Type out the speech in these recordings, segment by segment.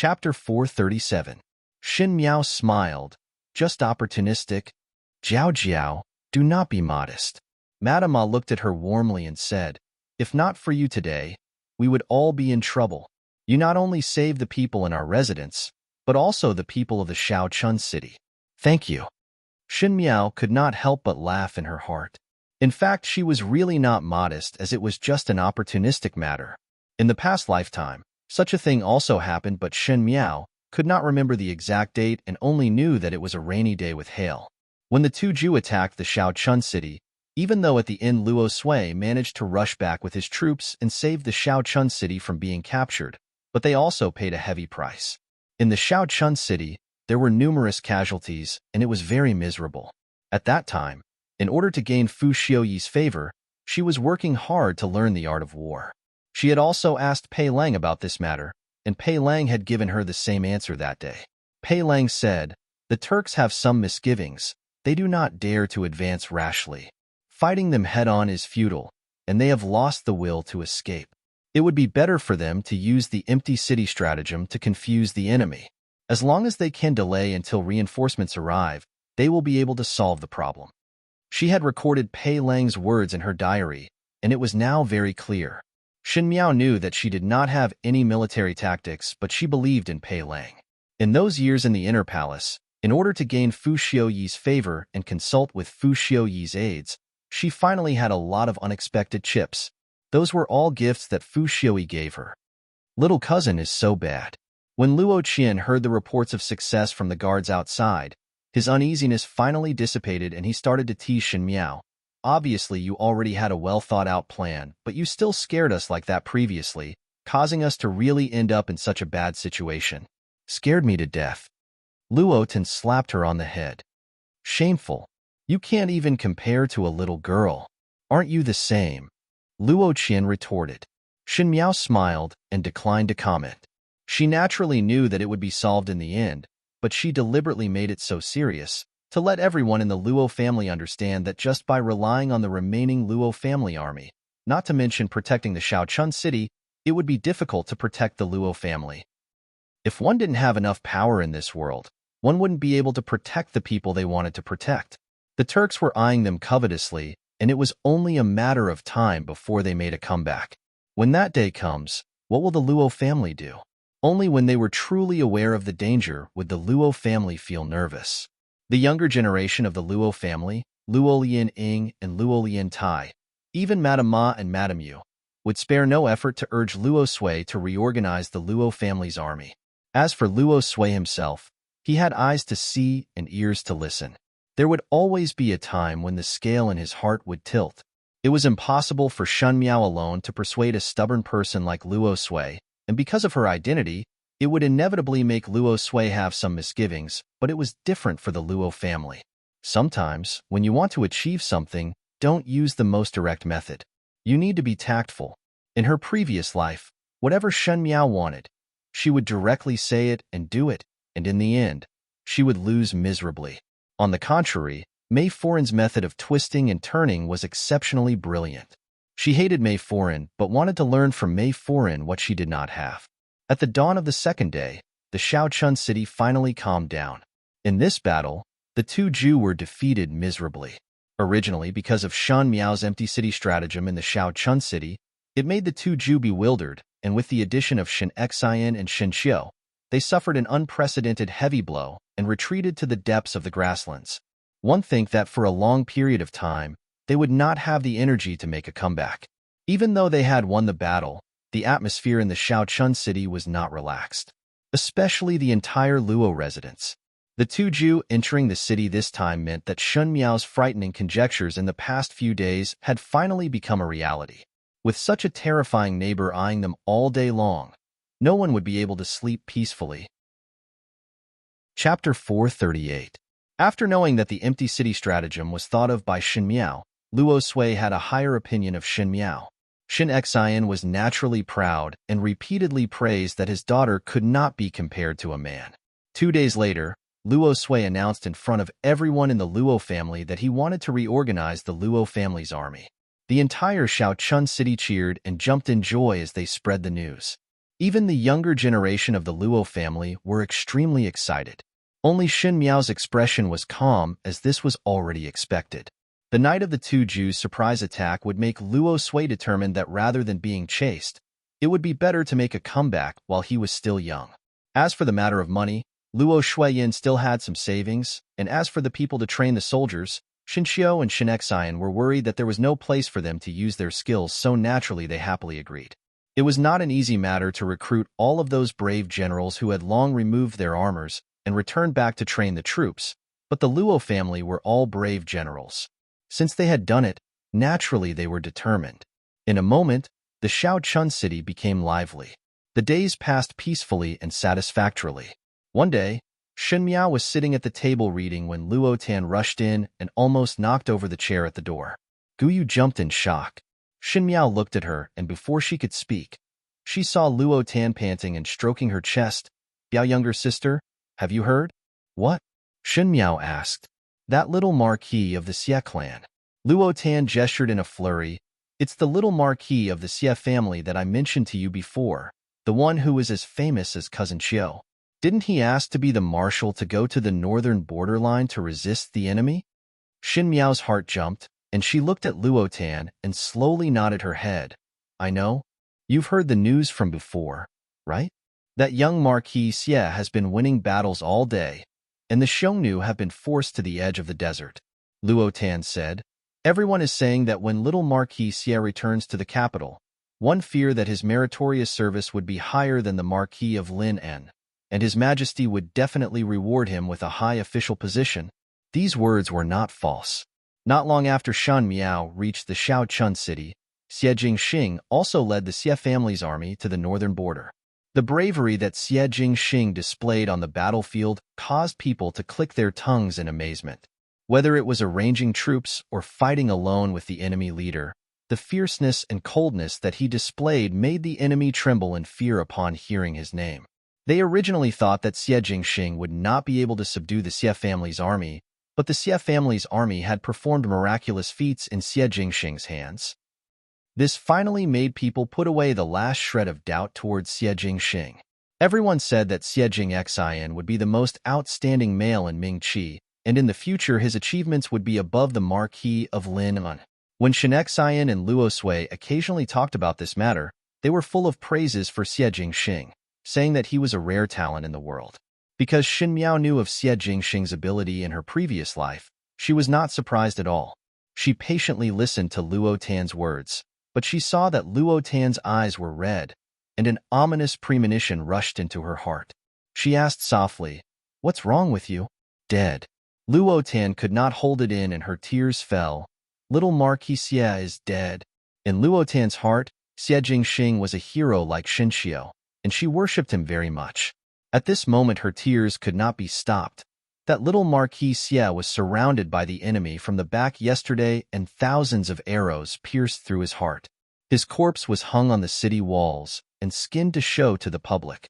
Chapter 437. Xin Miao smiled. Just opportunistic. Jiao Jiao, do not be modest. Madame Ma looked at her warmly and said, if not for you today, we would all be in trouble. You not only saved the people in our residence, but also the people of the Shaochun city. Thank you. Xin Miao could not help but laugh in her heart. In fact, she was really not modest, as it was just an opportunistic matter. In the past lifetime, such a thing also happened, but Xin Miao could not remember the exact date and only knew that it was a rainy day with hail. When the two Zhu attacked the Shaochun city, even though at the end Luo Sui managed to rush back with his troops and save the Shaochun city from being captured, but they also paid a heavy price. In the Shaochun city, there were numerous casualties, and it was very miserable. At that time, in order to gain Fu Xiuyi's favor, she was working hard to learn the art of war. She had also asked Pei Lang about this matter, and Pei Lang had given her the same answer that day. Pei Lang said, the Turks have some misgivings. They do not dare to advance rashly. Fighting them head-on is futile, and they have lost the will to escape. It would be better for them to use the empty city stratagem to confuse the enemy. As long as they can delay until reinforcements arrive, they will be able to solve the problem. She had recorded Pei Lang's words in her diary, and it was now very clear. Xin Miao knew that she did not have any military tactics, but she believed in Pei Lang. In those years in the Inner Palace, in order to gain Fu Xiuyi's favor and consult with Fu Xiuyi's aides, she finally had a lot of unexpected chips. Those were all gifts that Fu Xiuyi gave her. Little cousin is so bad. When Luo Qian heard the reports of success from the guards outside, his uneasiness finally dissipated and he started to tease Xin Miao. Obviously, you already had a well-thought-out plan, but you still scared us like that previously, causing us to really end up in such a bad situation. Scared me to death. Luo Tan slapped her on the head. Shameful. You can't even compare to a little girl. Aren't you the same? Luo Qian retorted. Xin Miao smiled and declined to comment. She naturally knew that it would be solved in the end, but she deliberately made it so serious, to let everyone in the Luo family understand that just by relying on the remaining Luo family army, not to mention protecting the Shaochun city, it would be difficult to protect the Luo family. If one didn't have enough power in this world, one wouldn't be able to protect the people they wanted to protect. The Turks were eyeing them covetously, and it was only a matter of time before they made a comeback. When that day comes, what will the Luo family do? Only when they were truly aware of the danger would the Luo family feel nervous. The younger generation of the Luo family, Luo Lian Ying and Luo Lian Tai, even Madame Ma and Madame Yu, would spare no effort to urge Luo Sui to reorganize the Luo family's army. As for Luo Sui himself, he had eyes to see and ears to listen. There would always be a time when the scale in his heart would tilt. It was impossible for Xin Miao alone to persuade a stubborn person like Luo Sui, and because of her identity, it would inevitably make Luo Sui have some misgivings, but it was different for the Luo family. Sometimes, when you want to achieve something, don't use the most direct method. You need to be tactful. In her previous life, whatever Xin Miao wanted, she would directly say it and do it, and in the end, she would lose miserably. On the contrary, Mei Forin's method of twisting and turning was exceptionally brilliant. She hated Mei Forin, but wanted to learn from Mei Forin what she did not have. At the dawn of the second day, the Shaochun city finally calmed down. In this battle, the two Zhu were defeated miserably. Originally, because of Xin Miao's empty city stratagem in the Shaochun city, it made the two Zhu bewildered, and with the addition of Shen Xian and Shen Xiu, they suffered an unprecedented heavy blow and retreated to the depths of the grasslands. One think that for a long period of time, they would not have the energy to make a comeback. Even though they had won the battle, the atmosphere in the Shaochun city was not relaxed, especially the entire Luo residents. The two Zhu entering the city this time meant that Xin Miao's frightening conjectures in the past few days had finally become a reality. With such a terrifying neighbor eyeing them all day long, no one would be able to sleep peacefully. Chapter 438. After knowing that the empty city stratagem was thought of by Xin Miao, Luo Sui had a higher opinion of Xin Miao. Shen Xian was naturally proud and repeatedly praised that his daughter could not be compared to a man. 2 days later, Luo Sui announced in front of everyone in the Luo family that he wanted to reorganize the Luo family's army. The entire Shaochun city cheered and jumped in joy as they spread the news. Even the younger generation of the Luo family were extremely excited. Only Xin Miao's expression was calm, as this was already expected. The night of the two Jews' surprise attack would make Luo Sui determined that rather than being chased, it would be better to make a comeback while he was still young. As for the matter of money, Luo Shuiyin still had some savings, and as for the people to train the soldiers, Xinxiu and Xinexian were worried that there was no place for them to use their skills, so naturally they happily agreed. It was not an easy matter to recruit all of those brave generals who had long removed their armors and returned back to train the troops, but the Luo family were all brave generals. Since they had done it, naturally they were determined. In a moment, the Shaochun city became lively. The days passed peacefully and satisfactorily. One day, Xin Miao was sitting at the table reading when Luo Tan rushed in and almost knocked over the chair at the door. Guyu jumped in shock. Xin Miao looked at her, and before she could speak, she saw Luo Tan panting and stroking her chest. "Biao, younger sister, have you heard?" "What?" Xin Miao asked. "That little marquis of the Xie clan." Luo Tan gestured in a flurry. "It's the little marquis of the Xie family that I mentioned to you before, the one who is as famous as Cousin Qiu. Didn't he ask to be the marshal to go to the northern borderline to resist the enemy?" Xin Miao's heart jumped, and she looked at Luo Tan and slowly nodded her head. "I know. You've heard the news from before, right? That young Marquis Xie has been winning battles all day, and the Xiongnu have been forced to the edge of the desert," Luo Tan said. "Everyone is saying that when little Marquis Xie returns to the capital, one fear that his meritorious service would be higher than the Marquis of Lineage, and His Majesty would definitely reward him with a high official position." These words were not false. Not long after Shan Miao reached the Shaochun city, Xie Jingxing also led the Xie family's army to the northern border. The bravery that Xie Jingxing displayed on the battlefield caused people to click their tongues in amazement. Whether it was arranging troops or fighting alone with the enemy leader, the fierceness and coldness that he displayed made the enemy tremble in fear upon hearing his name. They originally thought that Xie Jingxing would not be able to subdue the Xie family's army, but the Xie family's army had performed miraculous feats in Xie Jingxing's hands. This finally made people put away the last shred of doubt towards Xie Jingxing. Everyone said that Xie Jingxian would be the most outstanding male in Mingqi, and in the future his achievements would be above the Marquis of Lineage. When Xinexian and Luo Sui occasionally talked about this matter, they were full of praises for Xie Jingxing, saying that he was a rare talent in the world. Because Xin Miao knew of Xie Jingxing's ability in her previous life, she was not surprised at all. She patiently listened to Luo Tan's words, but she saw that Luo Tan's eyes were red, and an ominous premonition rushed into her heart. She asked softly, "What's wrong with you?" "Dead." Luo Tan could not hold it in and her tears fell. "Little Marquis Xie is dead." In Luo Tan's heart, Xie Jingxing was a hero like Xinxiu, and she worshipped him very much. At this moment her tears could not be stopped. That little Marquis Xie was surrounded by the enemy from the back yesterday, and thousands of arrows pierced through his heart. His corpse was hung on the city walls and skinned to show to the public.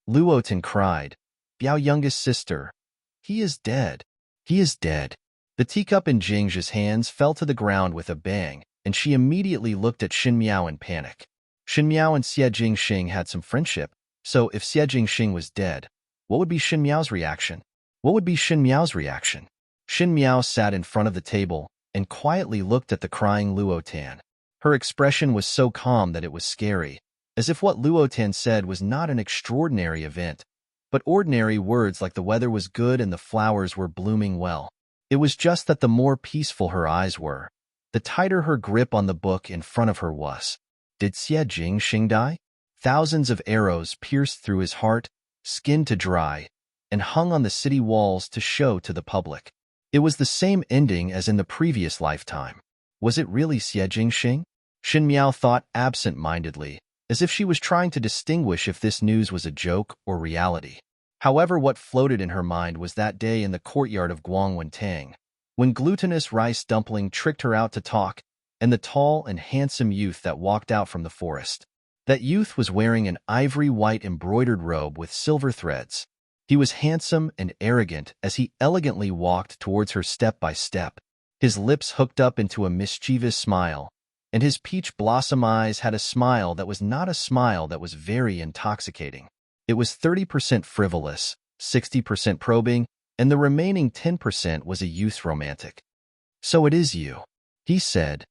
Luo Tan cried, "Biao, youngest sister, he is dead. He is dead." The teacup in Jingzhi's hands fell to the ground with a bang, and she immediately looked at Xin Miao in panic. Xin Miao and Xie Jingxing had some friendship, so if Xie Jingxing was dead, what would be Xin Miao's reaction? What would be Xin Miao's reaction? Xin Miao sat in front of the table and quietly looked at the crying Luo Tan. Her expression was so calm that it was scary, as if what Luo Tan said was not an extraordinary event, but ordinary words like the weather was good and the flowers were blooming well. It was just that the more peaceful her eyes were, the tighter her grip on the book in front of her was. Did Xie Jingxing die? Thousands of arrows pierced through his heart, skinned to dry, and hung on the city walls to show to the public. It was the same ending as in the previous lifetime. Was it really Xie Jingxing? Xin Miao thought absent-mindedly, as if she was trying to distinguish if this news was a joke or reality. However, what floated in her mind was that day in the courtyard of Guangwentang, when glutinous rice dumpling tricked her out to talk, and the tall and handsome youth that walked out from the forest. That youth was wearing an ivory-white embroidered robe with silver threads. He was handsome and arrogant as he elegantly walked towards her step by step, his lips hooked up into a mischievous smile, and his peach blossom eyes had a smile that was not a smile that was very intoxicating. It was 30% frivolous, 60% probing, and the remaining 10% was a youth romantic. "So it is you," he said.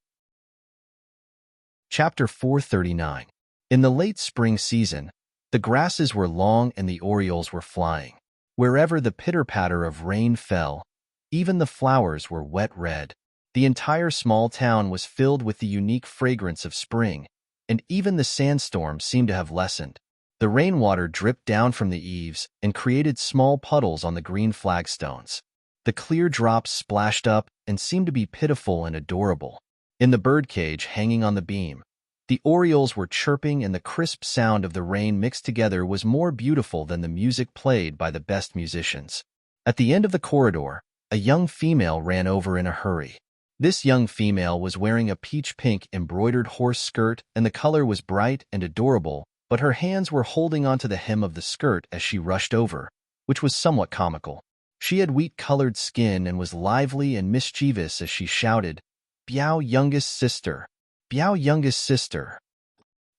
Chapter 439. In the late spring season, the grasses were long and the orioles were flying. Wherever the pitter-patter of rain fell, even the flowers were wet red. The entire small town was filled with the unique fragrance of spring, and even the sandstorm seemed to have lessened. The rainwater dripped down from the eaves and created small puddles on the green flagstones. The clear drops splashed up and seemed to be pitiful and adorable. In the birdcage hanging on the beam, the orioles were chirping, and the crisp sound of the rain mixed together was more beautiful than the music played by the best musicians. At the end of the corridor, a young female ran over in a hurry. This young female was wearing a peach-pink embroidered horse skirt, and the color was bright and adorable, but her hands were holding onto the hem of the skirt as she rushed over, which was somewhat comical. She had wheat-colored skin and was lively and mischievous as she shouted, "Biao, youngest sister! Biao, youngest sister!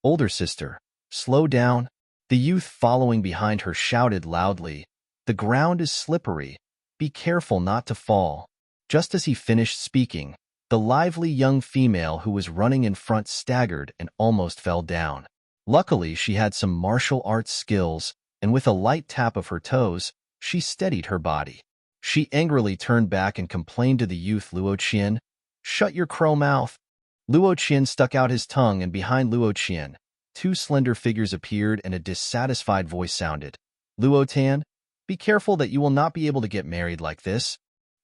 Older sister, slow down!" The youth following behind her shouted loudly, "The ground is slippery. Be careful not to fall." Just as he finished speaking, the lively young female who was running in front staggered and almost fell down. Luckily, she had some martial arts skills, and with a light tap of her toes, she steadied her body. She angrily turned back and complained to the youth Luo Qian, "Shut your crow mouth." Luo Qian stuck out his tongue, and behind Luo Qian, two slender figures appeared and a dissatisfied voice sounded. "Luo Tan, be careful that you will not be able to get married like this."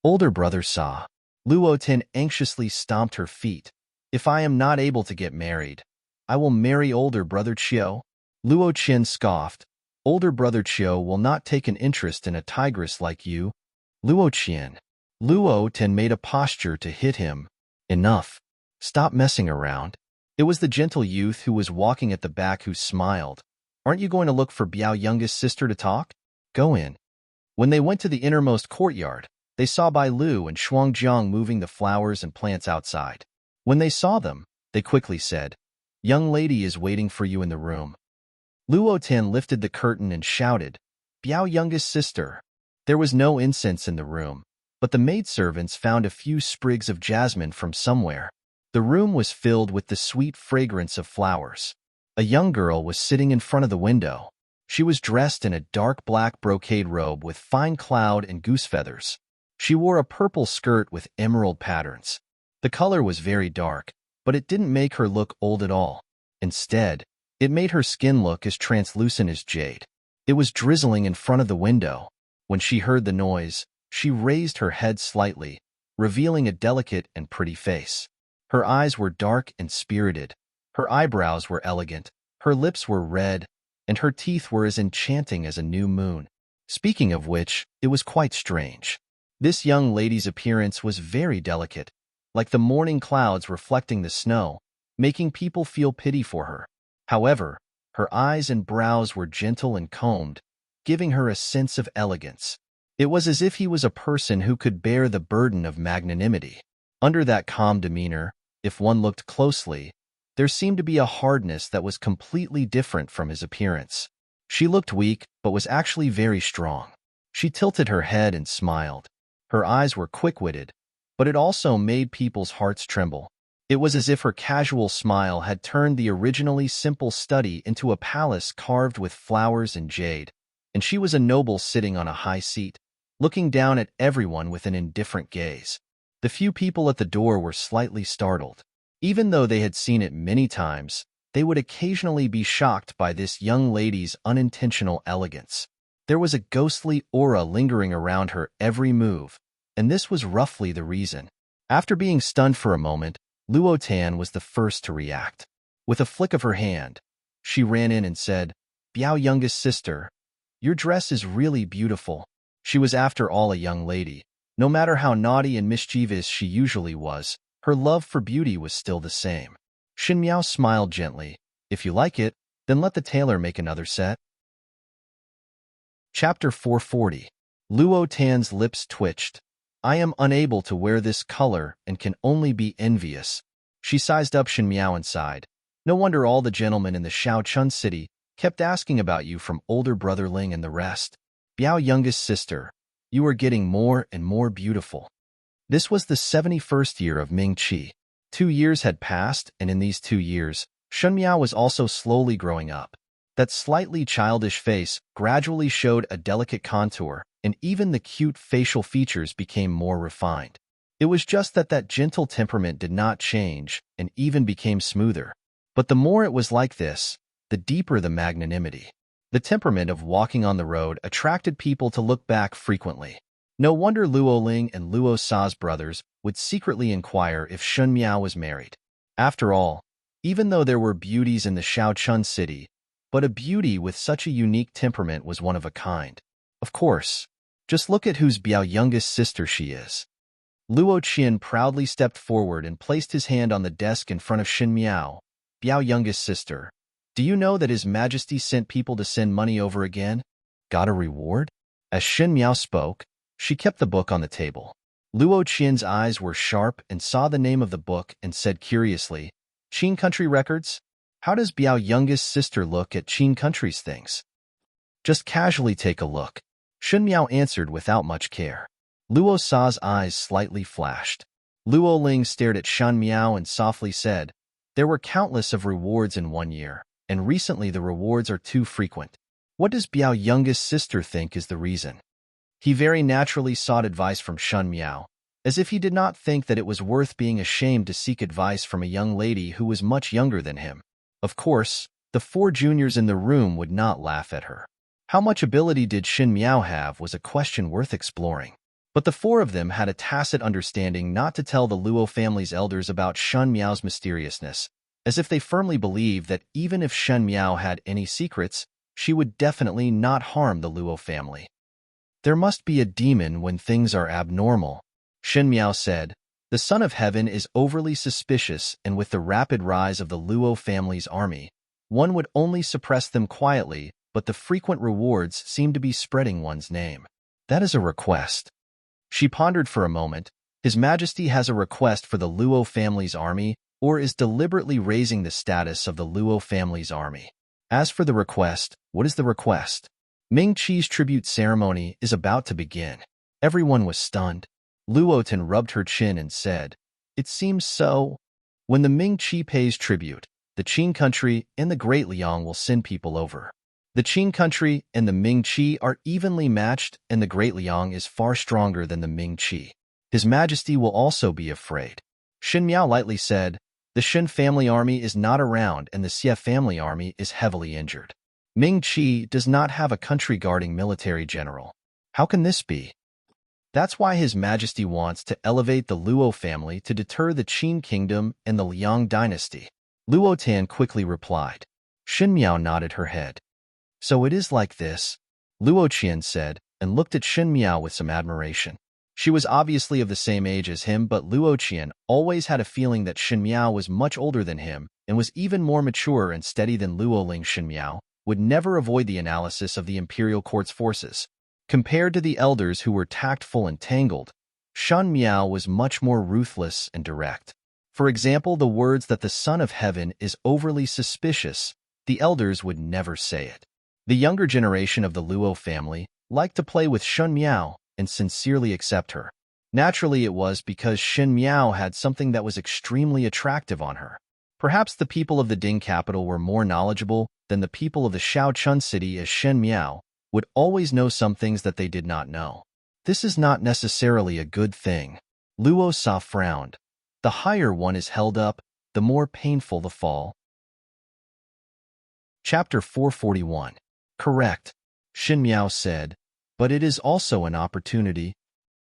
Older brother saw. Luo Tan anxiously stomped her feet. "If I am not able to get married, I will marry older brother Qiu." Luo Qian scoffed. "Older brother Qiu will not take an interest in a tigress like you." Luo Qian. Luo Tan made a posture to hit him. "Enough. Stop messing around." It was the gentle youth who was walking at the back who smiled. "Aren't you going to look for Biao youngest sister to talk? Go in." When they went to the innermost courtyard, they saw Bai Lu and Shuangjiang moving the flowers and plants outside. When they saw them, they quickly said, "Young lady is waiting for you in the room." Luo Tan lifted the curtain and shouted, "Biao youngest sister." There was no incense in the room, but the maidservants found a few sprigs of jasmine from somewhere. The room was filled with the sweet fragrance of flowers. A young girl was sitting in front of the window. She was dressed in a dark black brocade robe with fine cloud and goose feathers. She wore a purple skirt with emerald patterns. The color was very dark, but it didn't make her look old at all. Instead, it made her skin look as translucent as jade. It was drizzling in front of the window. When she heard the noise, she raised her head slightly, revealing a delicate and pretty face. Her eyes were dark and spirited. Her eyebrows were elegant. Her lips were red, and her teeth were as enchanting as a new moon. Speaking of which, it was quite strange. This young lady's appearance was very delicate, like the morning clouds reflecting the snow, making people feel pity for her. However, her eyes and brows were gentle and combed, giving her a sense of elegance. It was as if he was a person who could bear the burden of magnanimity. Under that calm demeanor, if one looked closely, there seemed to be a hardness that was completely different from his appearance. She looked weak, but was actually very strong. She tilted her head and smiled. Her eyes were quick-witted, but it also made people's hearts tremble. It was as if her casual smile had turned the originally simple study into a palace carved with flowers and jade, and she was a noble sitting on a high seat, looking down at everyone with an indifferent gaze. The few people at the door were slightly startled. Even though they had seen it many times, they would occasionally be shocked by this young lady's unintentional elegance. There was a ghostly aura lingering around her every move, and this was roughly the reason. After being stunned for a moment, Luo Tan was the first to react. With a flick of her hand, she ran in and said, "Biao youngest sister, your dress is really beautiful." She was after all a young lady. No matter how naughty and mischievous she usually was, her love for beauty was still the same. Xin Miao smiled gently. "If you like it, then let the tailor make another set." Chapter 440. Luo Tan's lips twitched. "I am unable to wear this color and can only be envious." She sized up Shin Miao and sighed. No wonder all the gentlemen in the Shao Chun city kept asking about you, from older brother Ling and the rest. Biao, youngest sister, you are getting more and more beautiful. This was the 71st year of Ming Qi. 2 years had passed, and in these 2 years, Shen Miao was also slowly growing up. That slightly childish face gradually showed a delicate contour, and even the cute facial features became more refined. It was just that gentle temperament did not change and even became smoother. But the more it was like this, the deeper the magnanimity. The temperament of walking on the road attracted people to look back frequently. No wonder Luo Ling and Luo Sa's brothers would secretly inquire if Shen Miao was married. After all, even though there were beauties in the Shao Chun city, but a beauty with such a unique temperament was one of a kind. Of course, just look at whose Biao youngest sister she is. Luo Qian proudly stepped forward and placed his hand on the desk in front of Shen Miao. Biao youngest sister, do you know that His Majesty sent people to send money over again? Got a reward? As Shen Miao spoke, she kept the book on the table. Luo Qian's eyes were sharp and saw the name of the book and said curiously, Qin Country Records? How does Biao youngest sister look at Qin Country's things? Just casually take a look. Shen Miao answered without much care. Luo Sa's eyes slightly flashed. Luo Ling stared at Shen Miao and softly said, there were countless of rewards in 1 year, and recently the rewards are too frequent. What does Biao youngest sister think is the reason? He very naturally sought advice from Shen Miao, as if he did not think that it was worth being ashamed to seek advice from a young lady who was much younger than him. Of course, the 4 juniors in the room would not laugh at her. How much ability did Shen Miao have was a question worth exploring. But the 4 of them had a tacit understanding not to tell the Luo family's elders about Shen Miao's mysteriousness, as if they firmly believed that even if Shen Miao had any secrets, she would definitely not harm the Luo family. There must be a demon when things are abnormal, Shen Miao said. The Son of Heaven is overly suspicious, and with the rapid rise of the Luo family's army, one would only suppress them quietly, but the frequent rewards seem to be spreading one's name. That is a request. She pondered for a moment. His Majesty has a request for the Luo family's army, or is deliberately raising the status of the Luo family's army. As for the request, what is the request? Ming Qi's tribute ceremony is about to begin. Everyone was stunned. Luo Tan rubbed her chin and said, it seems so. When the Ming Qi pays tribute, the Qin country and the Great Liang will send people over. The Qin country and the Ming Qi are evenly matched, and the Great Liang is far stronger than the Ming Qi. His Majesty will also be afraid. Shen Miao lightly said, the Shen family army is not around and the Xie family army is heavily injured. Ming Qi does not have a country-guarding military general. How can this be? That's why His Majesty wants to elevate the Luo family to deter the Qin kingdom and the Liang dynasty. Luo Tan quickly replied. Shen Miao nodded her head. So it is like this, Luo Qian said, and looked at Shen Miao with some admiration. She was obviously of the same age as him, but Luo Qian always had a feeling that Shen Miao was much older than him and was even more mature and steady than Luo Ling. Shen Miao would never avoid the analysis of the imperial court's forces. Compared to the elders who were tactful and tangled, Shen Miao was much more ruthless and direct. For example, the words that the Son of Heaven is overly suspicious, the elders would never say it. The younger generation of the Luo family liked to play with Shen Miao and sincerely accept her. Naturally, it was because Shen Miao had something that was extremely attractive on her. Perhaps the people of the Ding capital were more knowledgeable than the people of the Shao Chun city, as Shen Miao would always know some things that they did not know. This is not necessarily a good thing. Luo Sa frowned. The higher one is held up, the more painful the fall. Chapter 441. Correct, Shen Miao said, but it is also an opportunity.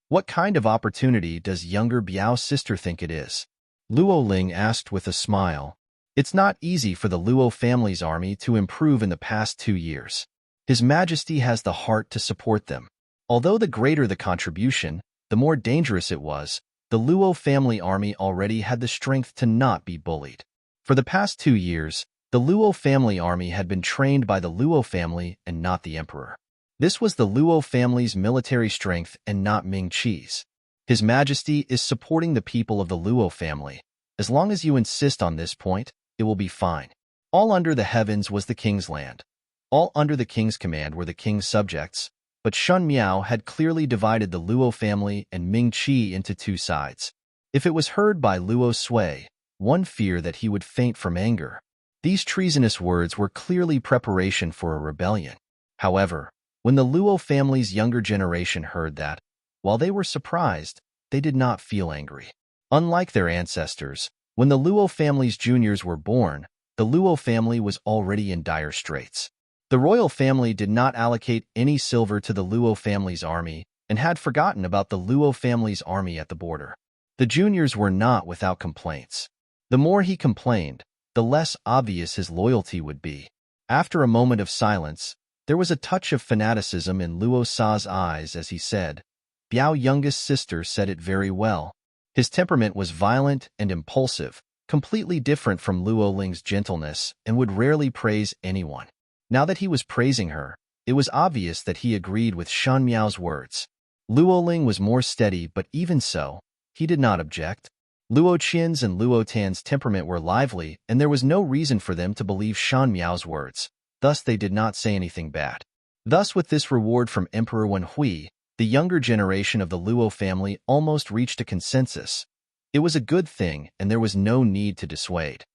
What kind of opportunity does younger Biao's sister think it is? Luo Ling asked with a smile. It's not easy for the Luo family's army to improve in the past 2 years. His Majesty has the heart to support them. Although the greater the contribution, the more dangerous it was, the Luo family army already had the strength to not be bullied. For the past 2 years, the Luo family army had been trained by the Luo family and not the emperor. This was the Luo family's military strength and not Ming Qi's. His Majesty is supporting the people of the Luo family, As long as you insist on this point, it will be fine. All under the heavens was the king's land. All under the king's command were the king's subjects, but Shun Miao had clearly divided the Luo family and Ming Qi into two sides. If it was heard by Luo Sui, one feared that he would faint from anger. These treasonous words were clearly preparation for a rebellion. However, when the Luo family's younger generation heard that, while they were surprised, they did not feel angry. Unlike their ancestors, when the Luo family's juniors were born, the Luo family was already in dire straits. The royal family did not allocate any silver to the Luo family's army and had forgotten about the Luo family's army at the border. The juniors were not without complaints. The more he complained, the less obvious his loyalty would be. After a moment of silence, there was a touch of fanaticism in Luo Sa's eyes as he said, Biao youngest sister said it very well. His temperament was violent and impulsive, completely different from Luo Ling's gentleness, and would rarely praise anyone. Now that he was praising her, it was obvious that he agreed with Shan Miao's words. Luo Ling was more steady, but even so, he did not object. Luo Qian's and Luo Tan's temperament were lively, and there was no reason for them to believe Shan Miao's words. Thus they did not say anything bad. Thus with this reward from Emperor Wen Hui, the younger generation of the Luo family almost reached a consensus. It was a good thing, and there was no need to dissuade.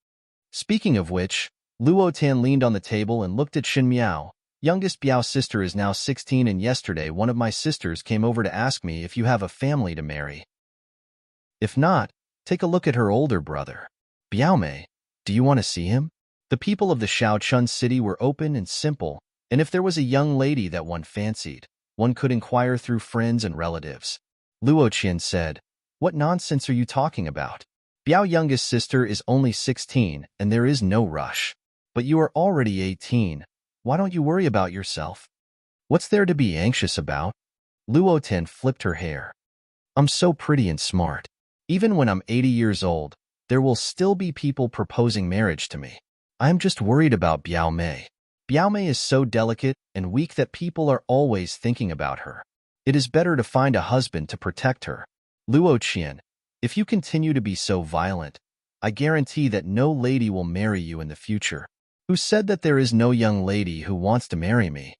Speaking of which, Luo Tan leaned on the table and looked at Shin Miao. Youngest Biao's sister is now 16, and yesterday one of my sisters came over to ask me if you have a family to marry. If not, take a look at her older brother. Biao Mei, do you want to see him? The people of the Shaochun city were open and simple, and if there was a young lady that one fancied, one could inquire through friends and relatives. Luo Qian said, What nonsense are you talking about? Biao's youngest sister is only 16, and there is no rush. But you are already 18. Why don't you worry about yourself? What's there to be anxious about? Luo Tan flipped her hair. I'm so pretty and smart. Even when I'm 80 years old, there will still be people proposing marriage to me. I'm just worried about Biao Mei. Biao Mei is so delicate and weak that people are always thinking about her. It is better to find a husband to protect her. Luo Qian, if you continue to be so violent, I guarantee that no lady will marry you in the future. Who said that there is no young lady who wants to marry me?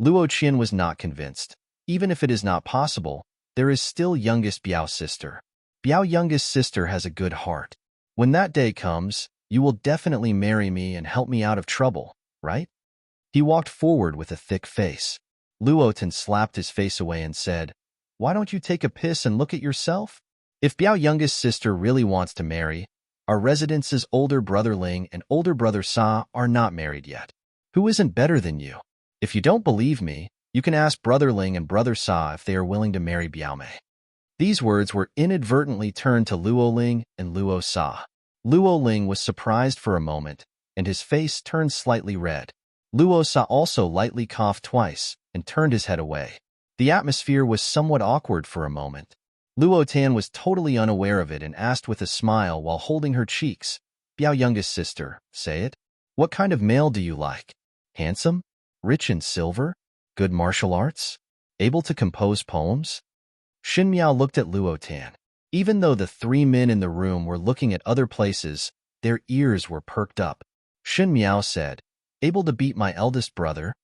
Luo Qian was not convinced. Even if it is not possible, there is still youngest Biao's sister. Biao's youngest sister has a good heart. When that day comes, you will definitely marry me and help me out of trouble, right? He walked forward with a thick face. Luo Tan slapped his face away and said, Why don't you take a piss and look at yourself? If Biao's youngest sister really wants to marry, our resident's older brother Ling and older brother Sa are not married yet. Who isn't better than you? If you don't believe me, you can ask brother Ling and brother Sa if they are willing to marry Biao Mei. These words were inadvertently turned to Luo Ling and Luo Sa. Luo Ling was surprised for a moment, and his face turned slightly red. Luo Sa also lightly coughed twice and turned his head away. The atmosphere was somewhat awkward for a moment. Luo Tan was totally unaware of it and asked with a smile while holding her cheeks, Biao's youngest sister, say it. What kind of male do you like? Handsome? Rich in silver? Good martial arts? Able to compose poems? Shin Miao looked at Luo Tan. Even though the three men in the room were looking at other places, their ears were perked up. Shin Miao said, Able to beat my eldest brother?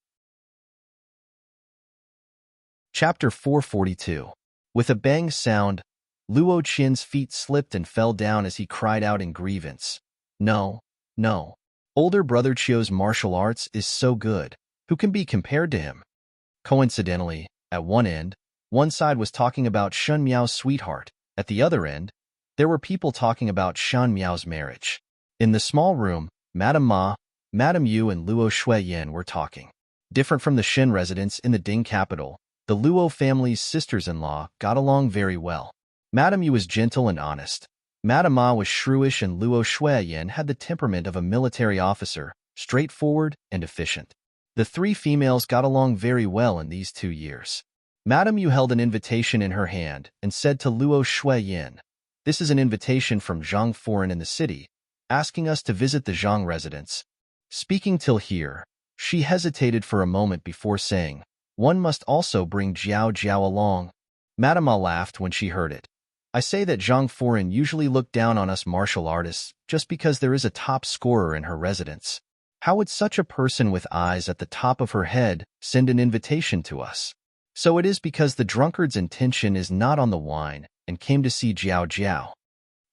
Chapter 442. With a bang sound, Luo Qian's feet slipped and fell down as he cried out in grievance. No, no. Older brother Chio's martial arts is so good. Who can be compared to him? Coincidentally, at one end, one side was talking about Shun Miao's sweetheart. At the other end, there were people talking about Shan Miao's marriage. In the small room, Madame Ma, Madame Yu and Luo Shuiyan were talking. Different from the Shin residents in the Ding capital, the Luo family's sisters-in-law got along very well. Madame Yu was gentle and honest. Madame Ma was shrewish, and Luo Shuiyan had the temperament of a military officer, straightforward and efficient. The three females got along very well in these 2 years. Madame Yu held an invitation in her hand and said to Luo Shuiyan, This is an invitation from Zhang Foreign in the city, asking us to visit the Zhang residence. Speaking till here, she hesitated for a moment before saying, One must also bring Jiao Jiao along. Madame Ma laughed when she heard it. I say that Zhang Foren usually look down on us martial artists just because there is a top scorer in her residence. How would such a person with eyes at the top of her head send an invitation to us? So it is because the drunkard's intention is not on the wine and came to see Jiao Jiao.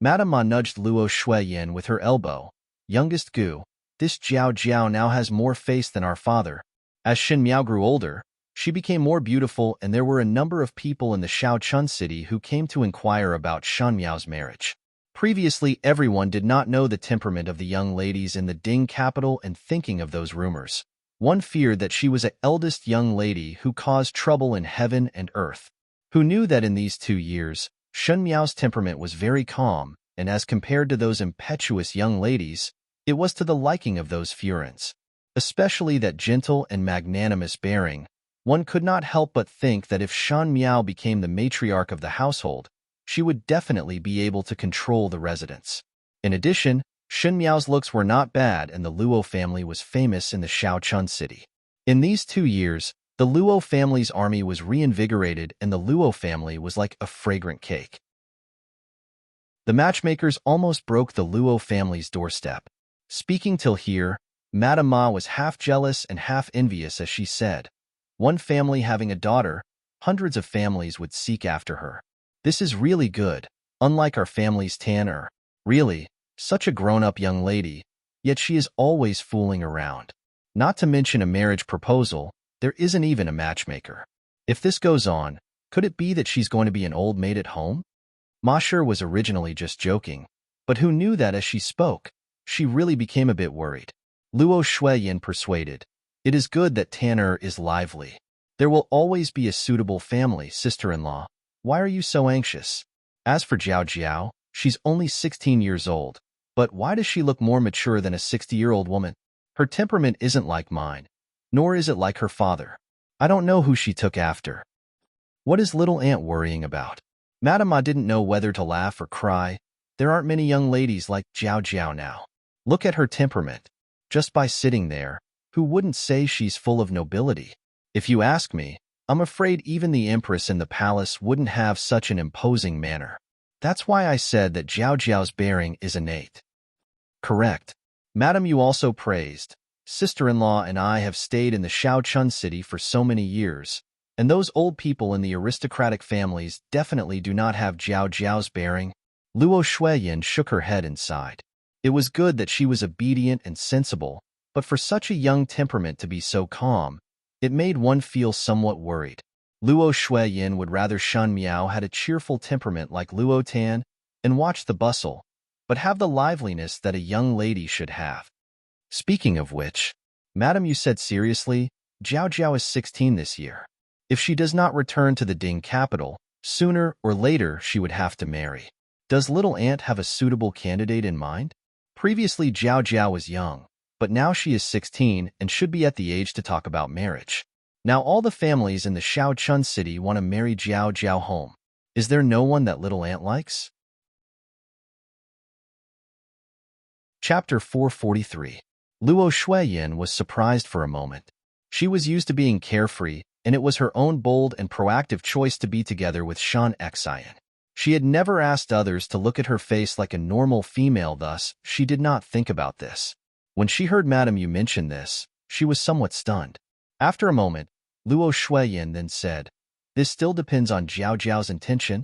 Madame Ma nudged Luo Shuiyin with her elbow. Youngest Gu, this Jiao Jiao now has more face than our father. As Xin Miao grew older, she became more beautiful, and there were a number of people in the Shaochun city who came to inquire about Shan Miao's marriage. Previously, everyone did not know the temperament of the young ladies in the Ding capital, and thinking of those rumors, one feared that she was an eldest young lady who caused trouble in heaven and earth. Who knew that in these 2 years, Shan Miao's temperament was very calm, and as compared to those impetuous young ladies, it was to the liking of those Furens. Especially that gentle and magnanimous bearing, one could not help but think that if Shan Miao became the matriarch of the household, she would definitely be able to control the residence. In addition, Shan Miao's looks were not bad, and the Luo family was famous in the Shaochun city. In these 2 years, the Luo family's army was reinvigorated, and the Luo family was like a fragrant cake. The matchmakers almost broke the Luo family's doorstep. Speaking till here, Madame Ma was half jealous and half envious as she said, "One family having a daughter, hundreds of families would seek after her. This is really good, unlike our family's Tanner. Really, such a grown-up young lady, yet she is always fooling around. Not to mention a marriage proposal, there isn't even a matchmaker. If this goes on, could it be that she's going to be an old maid at home?" Ma Shi was originally just joking, but who knew that as she spoke, she really became a bit worried. Luo Shuiyin persuaded, "It is good that Tanner is lively. There will always be a suitable family, sister-in-law. Why are you so anxious? As for Jiao Jiao, she's only 16 years old, but why does she look more mature than a 60-year-old woman? Her temperament isn't like mine, nor is it like her father. I don't know who she took after. What is little aunt worrying about?" Madame Ma didn't know whether to laugh or cry. There aren't many young ladies like Jiao Jiao now. Look at her temperament. Just by sitting there, who wouldn't say she's full of nobility? If you ask me, I'm afraid even the Empress in the palace wouldn't have such an imposing manner. That's why I said that Jiao Jiao's bearing is innate. Correct. Madam, you also praised. Sister-in-law and I have stayed in the Shaochun city for so many years, and those old people in the aristocratic families definitely do not have Jiao Jiao's bearing. Luo Shuiyin shook her head and sighed. It was good that she was obedient and sensible, but for such a young temperament to be so calm, it made one feel somewhat worried. Luo Shuiyin would rather Shan Miao had a cheerful temperament like Luo Tan and watch the bustle, but have the liveliness that a young lady should have. Speaking of which, Madam, you said seriously, Jiao Jiao is 16 this year. If she does not return to the Ding capital, sooner or later she would have to marry. Does little aunt have a suitable candidate in mind? Previously Jiao Jiao was young, but now she is 16 and should be at the age to talk about marriage. Now all the families in the Shaochun city want to marry Jiao Jiao home. Is there no one that little aunt likes? Chapter 443. Luo Shuiyin was surprised for a moment. She was used to being carefree, and it was her own bold and proactive choice to be together with Shan Xian. She had never asked others to look at her face like a normal female, thus she did not think about this. When she heard Madame Yu mention this, she was somewhat stunned. After a moment, Luo Shuiyin then said, "This still depends on Jiao Jiao's intention.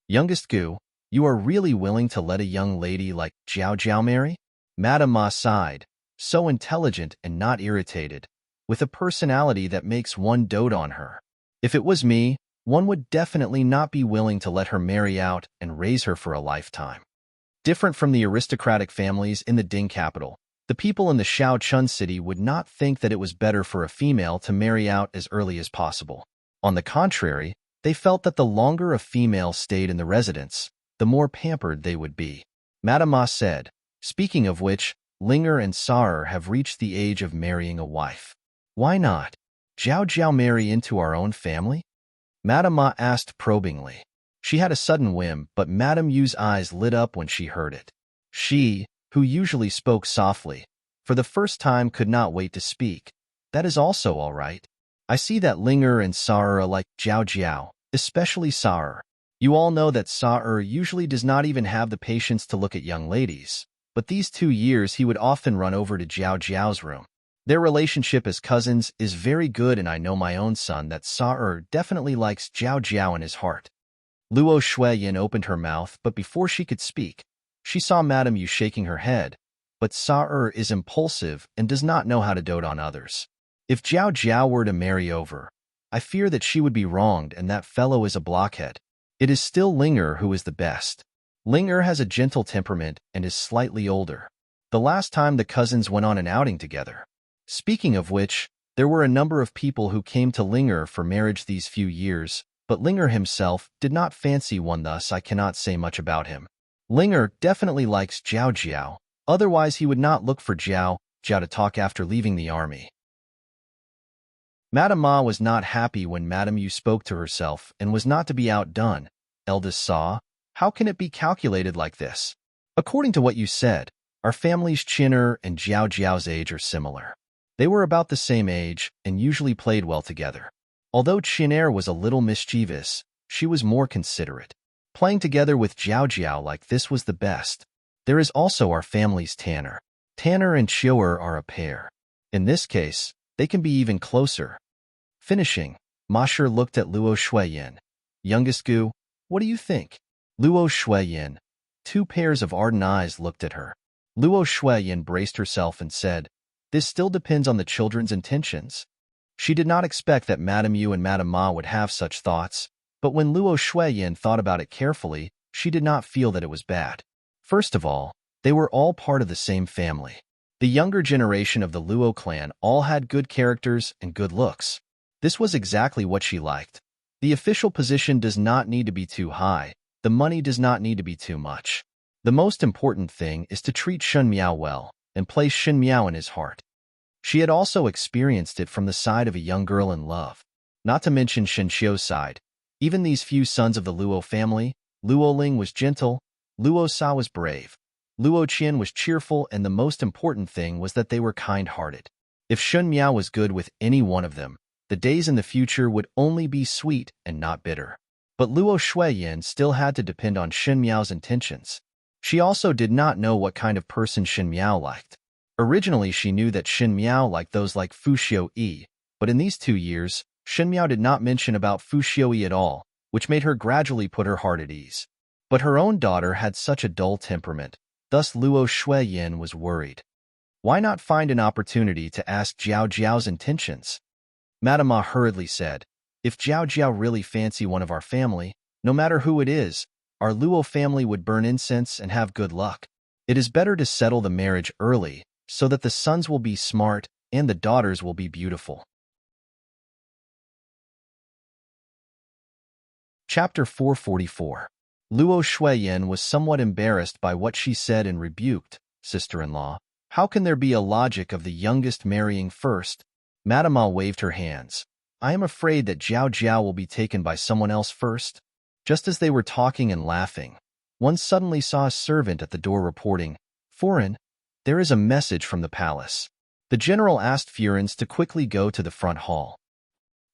Youngest Gu, you are really willing to let a young lady like Jiao Jiao marry?" Madame Ma sighed, so intelligent and not irritated, with a personality that makes one dote on her. If it was me, one would definitely not be willing to let her marry out and raise her for a lifetime. Different from the aristocratic families in the Ding capital, the people in the Shaochun city would not think that it was better for a female to marry out as early as possible. On the contrary, they felt that the longer a female stayed in the residence, the more pampered they would be. Madame Ma said, "Speaking of which, Linger and Sarer have reached the age of marrying a wife. Why not Jiao Jiao marry into our own family?" Madame Ma asked probingly. She had a sudden whim, but Madame Yu's eyes lit up when she heard it. She, who usually spoke softly, for the first time could not wait to speak. "That is also all right. I see that Linger and Sarer are like Jiao Jiao, especially Sarer. You all know that Sa usually does not even have the patience to look at young ladies, but these 2 years he would often run over to Jiao Jiao's room. Their relationship as cousins is very good, and I know my own son that Sa definitely likes Jiao Jiao in his heart. Luo Shuiyin opened her mouth, but before she could speak, she saw Madame Yu shaking her head. But Sa is impulsive and does not know how to dote on others. If Jiao Jiao were to marry over, I fear that she would be wronged, and that fellow is a blockhead. It is still Linger who is the best. Linger has a gentle temperament and is slightly older. The last time the cousins went on an outing together. Speaking of which, there were a number of people who came to Linger for marriage these few years, but Linger himself did not fancy one, thus I cannot say much about him. Linger definitely likes Jiao Jiao, otherwise he would not look for Jiao Jiao to talk after leaving the army. Madame Ma was not happy when Madame Yu spoke to herself and was not to be outdone. Eldest Sa, how can it be calculated like this? According to what you said, our families Qin'er and Jiao Jiao's age are similar. They were about the same age and usually played well together. Although Qin'er was a little mischievous, she was more considerate. Playing together with Jiao Jiao like this was the best. There is also our family's Tanner. Tanner and Chio'er are a pair. In this case, they can be even closer. Finishing, Ma Shi looked at Luo Shuiyin. Youngest Gu, what do you think? Luo Shuiyin. 2 pairs of ardent eyes looked at her. Luo Shuiyin braced herself and said, this still depends on the children's intentions. She did not expect that Madame Yu and Madame Ma would have such thoughts, but when Luo Shuiyin thought about it carefully, she did not feel that it was bad. First of all, they were all part of the same family. The younger generation of the Luo clan all had good characters and good looks. This was exactly what she liked. The official position does not need to be too high. The money does not need to be too much. The most important thing is to treat Shen Miao well and place Shen Miao in his heart. She had also experienced it from the side of a young girl in love. Not to mention Shen Xiu's side. Even these few sons of the Luo family, Luo Ling was gentle, Luo Sa was brave. Luo Qian was cheerful, and the most important thing was that they were kind-hearted. If Shen Miao was good with any one of them, the days in the future would only be sweet and not bitter. But Luo Shuiyin still had to depend on Shen Miao's intentions. She also did not know what kind of person Shen Miao liked. Originally she knew that Shen Miao liked those like Fu Xiuyi, but in these 2 years, Shen Miao did not mention about Fu Xiuyi at all, which made her gradually put her heart at ease. But her own daughter had such a dull temperament. Thus Luo Shuiyin was worried. Why not find an opportunity to ask Jiao Jiao's intentions? Madame Ma hurriedly said, if Jiao Jiao really fancy one of our family, no matter who it is, our Luo family would burn incense and have good luck. It is better to settle the marriage early, so that the sons will be smart and the daughters will be beautiful. Chapter 444. Luo Shuiyin was somewhat embarrassed by what she said and rebuked, sister-in-law. How can there be a logic of the youngest marrying first? Madame Ma waved her hands. I am afraid that Jiao Jiao will be taken by someone else first. Just as they were talking and laughing, one suddenly saw a servant at the door reporting, Foreign, there is a message from the palace. The general asked Furens to quickly go to the front hall.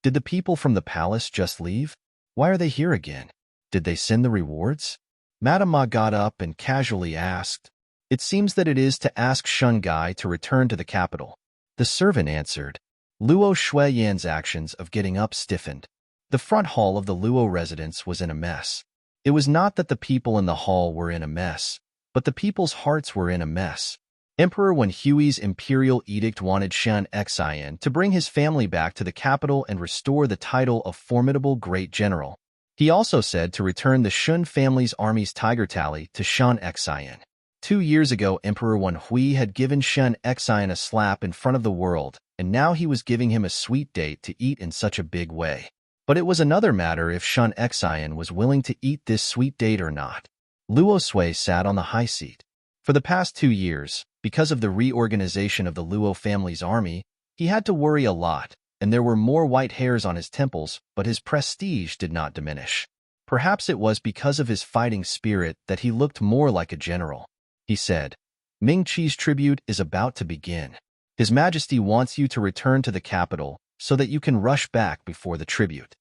Did the people from the palace just leave? Why are they here again? Did they send the rewards? Madame Ma got up and casually asked. It seems that it is to ask Shun Gai to return to the capital. The servant answered. Luo Shuiyin's actions of getting up stiffened. The front hall of the Luo residence was in a mess. It was not that the people in the hall were in a mess, but the people's hearts were in a mess. Emperor Wen Hui's imperial edict wanted Shan Xian to bring his family back to the capital and restore the title of formidable great general. He also said to return the Shun family's army's tiger tally to Shan Xian. 2 years ago, Emperor Wen Hui had given Shan Xian a slap in front of the world, and now he was giving him a sweet date to eat in such a big way. But it was another matter if Shan Xian was willing to eat this sweet date or not. Luo Sui sat on the high seat. For the past 2 years, because of the reorganization of the Luo family's army, he had to worry a lot, and there were more white hairs on his temples, but his prestige did not diminish. Perhaps it was because of his fighting spirit that he looked more like a general. He said, Ming Qi's tribute is about to begin. His Majesty wants you to return to the capital so that you can rush back before the tribute.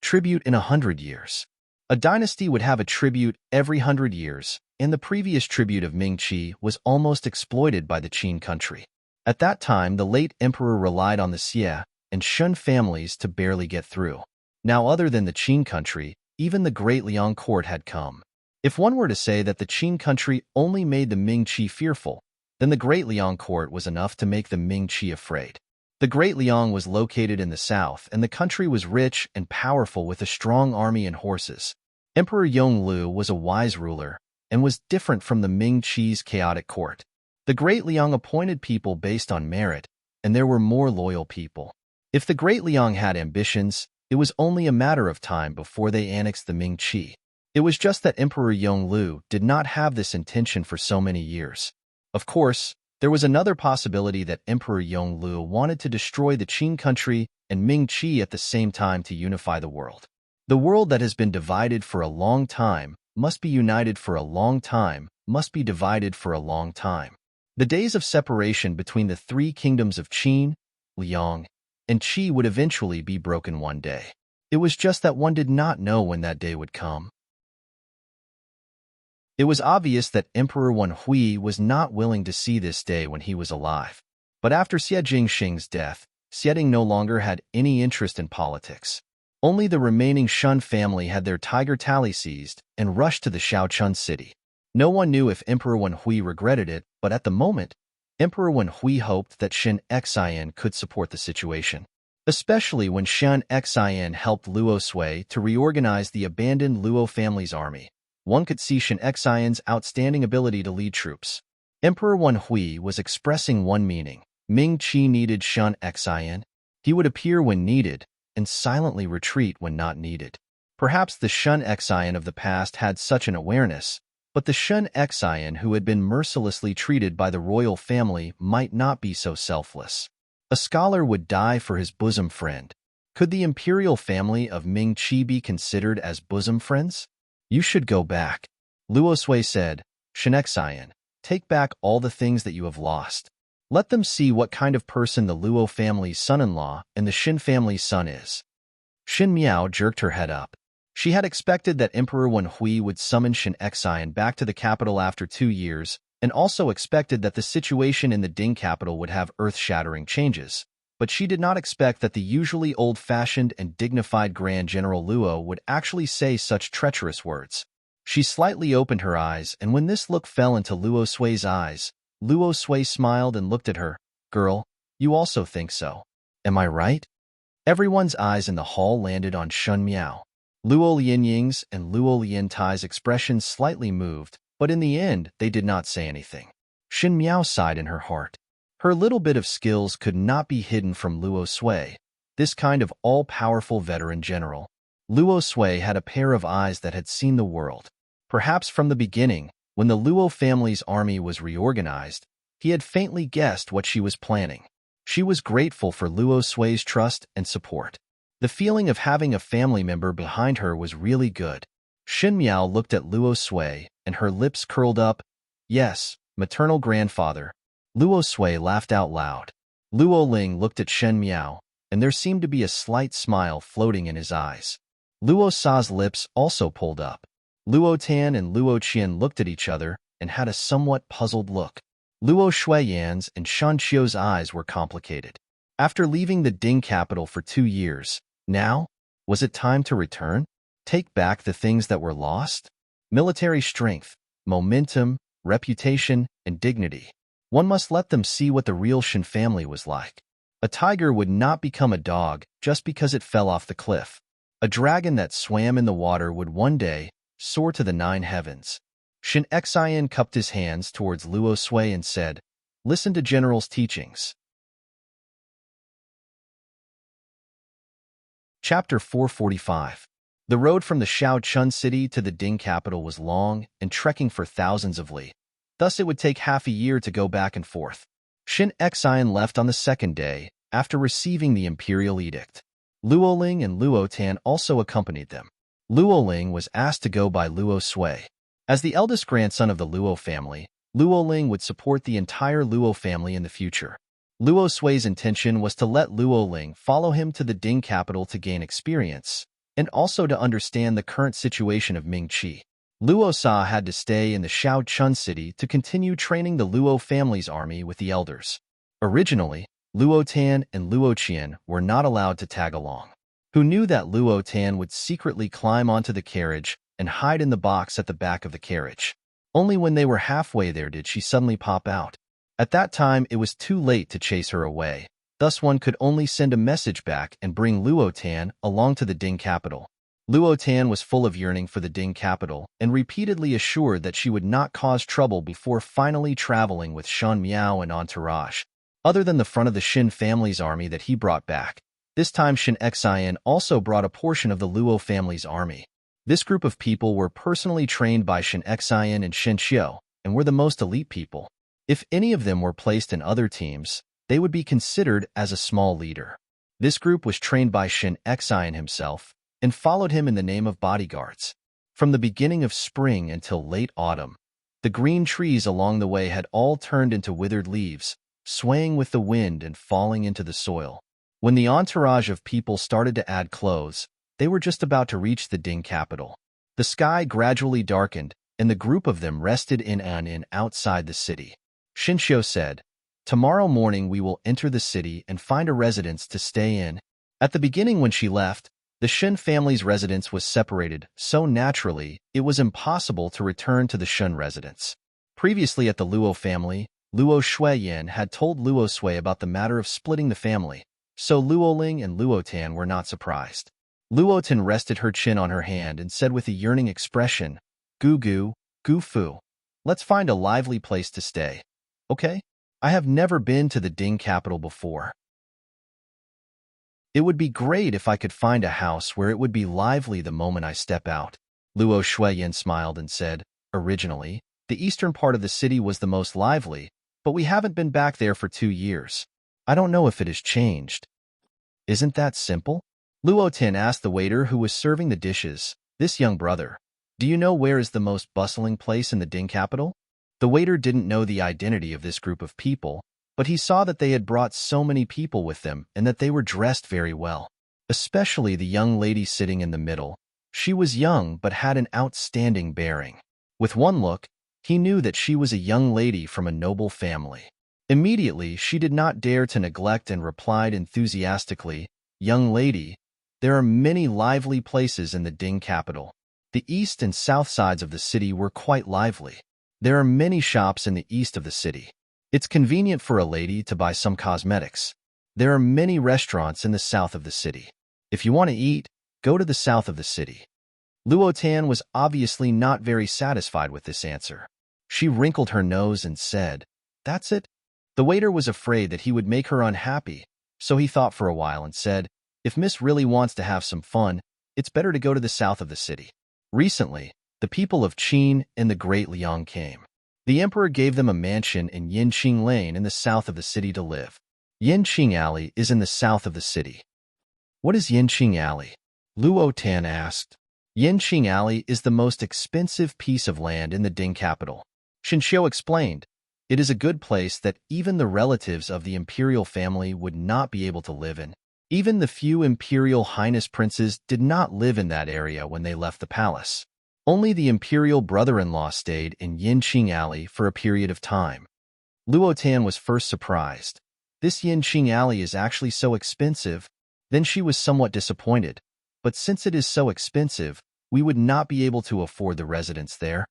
Tribute in 100 years. A dynasty would have a tribute every 100 years, and the previous tribute of Ming Qi was almost exploited by the Qin country. At that time, the late emperor relied on the Xie and Shun families to barely get through. Now, other than the Qin country, even the Great Liang court had come. If one were to say that the Qin country only made the Ming Qi fearful, then the Great Liang court was enough to make the Ming Qi afraid. The Great Liang was located in the south, and the country was rich and powerful with a strong army and horses. Emperor Yonglu was a wise ruler and was different from the Ming Qi's chaotic court. The Great Liang appointed people based on merit, and there were more loyal people. If the Great Liang had ambitions, it was only a matter of time before they annexed the Ming Qi. It was just that Emperor Yonglu did not have this intention for so many years. Of course, there was another possibility that Emperor Yonglu wanted to destroy the Qin country and Ming Qi at the same time to unify the world. The world that has been divided for a long time must be united for a long time, must be divided for a long time. The days of separation between the three kingdoms of Qin, Liang, and Qi would eventually be broken one day. It was just that one did not know when that day would come. It was obvious that Emperor Wen Hui was not willing to see this day when he was alive. But after Xie Jingxing's death, Xie no longer had any interest in politics. Only the remaining Shun family had their tiger tally seized and rushed to the Shaochun city. No one knew if Emperor Wen Hui regretted it, but at the moment, Emperor Wen Hui hoped that Shen Xian could support the situation, especially when Shen Xian helped Luo Sui to reorganize the abandoned Luo family's army. One could see Shen Xian's outstanding ability to lead troops. Emperor Wen Hui was expressing one meaning. Ming Qi needed Shen Xian. He would appear when needed and silently retreat when not needed. Perhaps the Shen Xian of the past had such an awareness, but the Shen Xian who had been mercilessly treated by the royal family might not be so selfless. A scholar would die for his bosom friend. Could the imperial family of Ming Qi be considered as bosom friends? You should go back. Luo Sui said, Shen Xian, take back all the things that you have lost. Let them see what kind of person the Luo family's son-in-law and the Shin family's son is. Xin Miao jerked her head up. She had expected that Emperor Wen Hui would summon Shen Xian back to the capital after 2 years, and also expected that the situation in the Ding capital would have earth-shattering changes. But she did not expect that the usually old-fashioned and dignified Grand General Luo would actually say such treacherous words. She slightly opened her eyes, and when this look fell into Luo Sui's eyes, Luo Sui smiled and looked at her. Girl, you also think so. Am I right? Everyone's eyes in the hall landed on Shun Miao. Luo Lianying's and Luo Liantai's expressions slightly moved, but in the end, they did not say anything. Shin Miao sighed in her heart. Her little bit of skills could not be hidden from Luo Sui, this kind of all-powerful veteran general. Luo Sui had a pair of eyes that had seen the world. Perhaps from the beginning, when the Luo family's army was reorganized, he had faintly guessed what she was planning. She was grateful for Luo Sui's trust and support. The feeling of having a family member behind her was really good. Shin Miao looked at Luo Sui, and her lips curled up. Yes, maternal grandfather. Luo Sui laughed out loud. Luo Ling looked at Shen Miao, and there seemed to be a slight smile floating in his eyes. Luo Sa's lips also pulled up. Luo Tan and Luo Qian looked at each other and had a somewhat puzzled look. Luo Shuiyan's and Shan Qiu's eyes were complicated. After leaving the Ding capital for 2 years, now, was it time to return? Take back the things that were lost? Military strength, momentum, reputation, and dignity. One must let them see what the real Shin family was like. A tiger would not become a dog just because it fell off the cliff. A dragon that swam in the water would one day soar to the 9 heavens. Shen Xian cupped his hands towards Luo Sui and said, Listen to General's teachings. Chapter 445. The road from the Shaochun city to the Ding capital was long and trekking for thousands of li. Thus it would take half a year to go back and forth. Shen Xian left on the 2nd day, after receiving the imperial edict. Luo Ling and Luo Tan also accompanied them. Luo Ling was asked to go by Luo Sui. As the eldest grandson of the Luo family, Luo Ling would support the entire Luo family in the future. Luo Sui's intention was to let Luo Ling follow him to the Ding capital to gain experience, and also to understand the current situation of Ming-Chi. Luo Sa had to stay in the Shao Chun city to continue training the Luo family's army with the elders. Originally, Luo Tan and Luo Qian were not allowed to tag along. Who knew that Luo Tan would secretly climb onto the carriage and hide in the box at the back of the carriage. Only when they were halfway there did she suddenly pop out. At that time, it was too late to chase her away. Thus, one could only send a message back and bring Luo Tan along to the Ding capital. Luo Tan was full of yearning for the Ding capital and repeatedly assured that she would not cause trouble before finally traveling with Shan Miao and entourage. Other than the front of the Shin family's army that he brought back, this time Shin Xian also brought a portion of the Luo family's army. This group of people were personally trained by Shin Xian and Shin Xiu and were the most elite people. If any of them were placed in other teams, they would be considered as a small leader. This group was trained by Shin Xian himself and followed him in the name of bodyguards. From the beginning of spring until late autumn, the green trees along the way had all turned into withered leaves, swaying with the wind and falling into the soil. When the entourage of people started to add clothes, they were just about to reach the Ding capital. The sky gradually darkened, and the group of them rested in an inn outside the city. Shinshio said, "Tomorrow morning we will enter the city and find a residence to stay in." At the beginning when she left, the Shin family's residence was separated, so naturally, it was impossible to return to the Shun residence. Previously at the Luo family, Luo Shuiyin had told Luo Sui about the matter of splitting the family, so Luo Ling and Luo Tan were not surprised. Luo Tan rested her chin on her hand and said with a yearning expression, Gu Fu, let's find a lively place to stay. Okay? I have never been to the Ding capital before. It would be great if I could find a house where it would be lively the moment I step out. Luo Shuiyin smiled and said, originally, the eastern part of the city was the most lively, but we haven't been back there for 2 years. I don't know if it has changed. Isn't that simple? Luo Tin asked the waiter who was serving the dishes, this young brother. Do you know where is the most bustling place in the Ding capital? The waiter didn't know the identity of this group of people, but he saw that they had brought so many people with them and that they were dressed very well. Especially the young lady sitting in the middle. She was young but had an outstanding bearing. With one look, he knew that she was a young lady from a noble family. Immediately, she did not dare to neglect and replied enthusiastically, Young lady, there are many lively places in the Ding capital. The east and south sides of the city were quite lively. There are many shops in the east of the city. It's convenient for a lady to buy some cosmetics. There are many restaurants in the south of the city. If you want to eat, go to the south of the city. Luo Tan was obviously not very satisfied with this answer. She wrinkled her nose and said, That's it? The waiter was afraid that he would make her unhappy, so he thought for a while and said, If Miss really wants to have some fun, it's better to go to the south of the city. Recently, the people of Qin and the Great Liang came. The emperor gave them a mansion in Yinqing Lane in the south of the city to live. Yinqing Alley is in the south of the city. What is Yinqing Alley? Luo Tan asked. Yinqing Alley is the most expensive piece of land in the Ding capital. Shinshio explained. It is a good place that even the relatives of the imperial family would not be able to live in. Even the few imperial highness princes did not live in that area when they left the palace. Only the imperial brother-in-law stayed in Yinqing Alley for a period of time. Luo Tan was first surprised. This Yinqing Alley is actually so expensive. Then she was somewhat disappointed. But since it is so expensive, we would not be able to afford the residence there.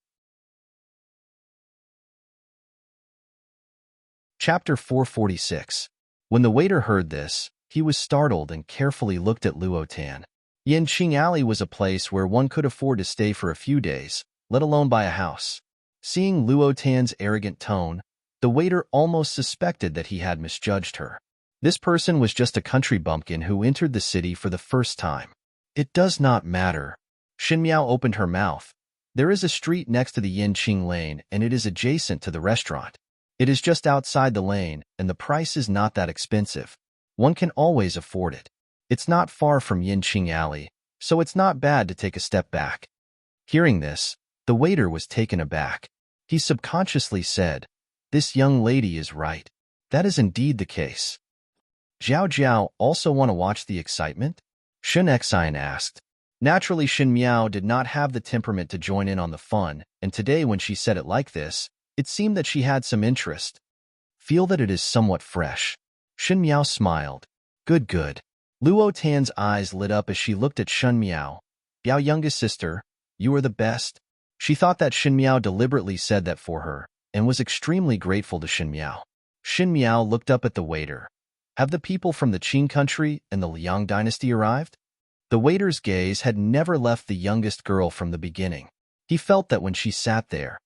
Chapter 446. When the waiter heard this, he was startled and carefully looked at Luo Tan. Yinqing Alley was a place where one could afford to stay for a few days, let alone buy a house. Seeing Luo Tan's arrogant tone, the waiter almost suspected that he had misjudged her. This person was just a country bumpkin who entered the city for the first time. It does not matter. Xin Miao opened her mouth. There is a street next to the Yinqing Lane and it is adjacent to the restaurant. It is just outside the lane and the price is not that expensive. One can always afford it. It's not far from Yinqing Alley, so it's not bad to take a step back. Hearing this, the waiter was taken aback. He subconsciously said, This young lady is right. That is indeed the case. Zhao also want to watch the excitement? Shen Xian asked. Naturally, Xin Miao did not have the temperament to join in on the fun, and today when she said it like this, it seemed that she had some interest. Feel that it is somewhat fresh. Xin Miao smiled. Good, good. Luo Tan's eyes lit up as she looked at Xin Miao. Biao, youngest sister, you are the best. She thought that Xin Miao deliberately said that for her, and was extremely grateful to Xin Miao. Xin Miao looked up at the waiter. Have the people from the Qin country and the Liang dynasty arrived? The waiter's gaze had never left the youngest girl from the beginning. He felt that when she sat there,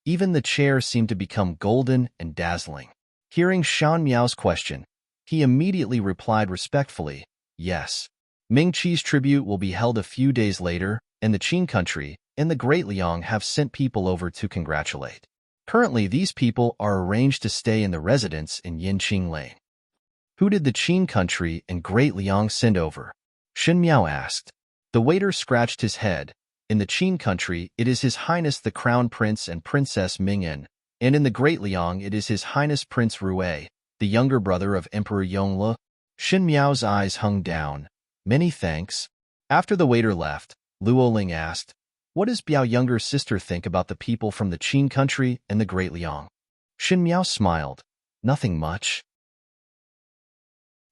even the chair seemed to become golden and dazzling. Hearing Shan Miao's question, he immediately replied respectfully, yes. Ming Qi's tribute will be held a few days later, and the Qin country and the Great Liang have sent people over to congratulate. Currently, these people are arranged to stay in the residence in Yinqing Lane. Who did the Qin country and Great Liang send over? Xin Miao asked. The waiter scratched his head. In the Qin country, it is His Highness the Crown Prince and Princess Ming'an, and in the Great Liang, it is His Highness Prince Rui, the younger brother of Emperor Yongle. Xin Miao's eyes hung down. Many thanks. After the waiter left, Luo Ling asked, what does Biao younger sister think about the people from the Qin country and the Great Liang? Xin Miao smiled. Nothing much.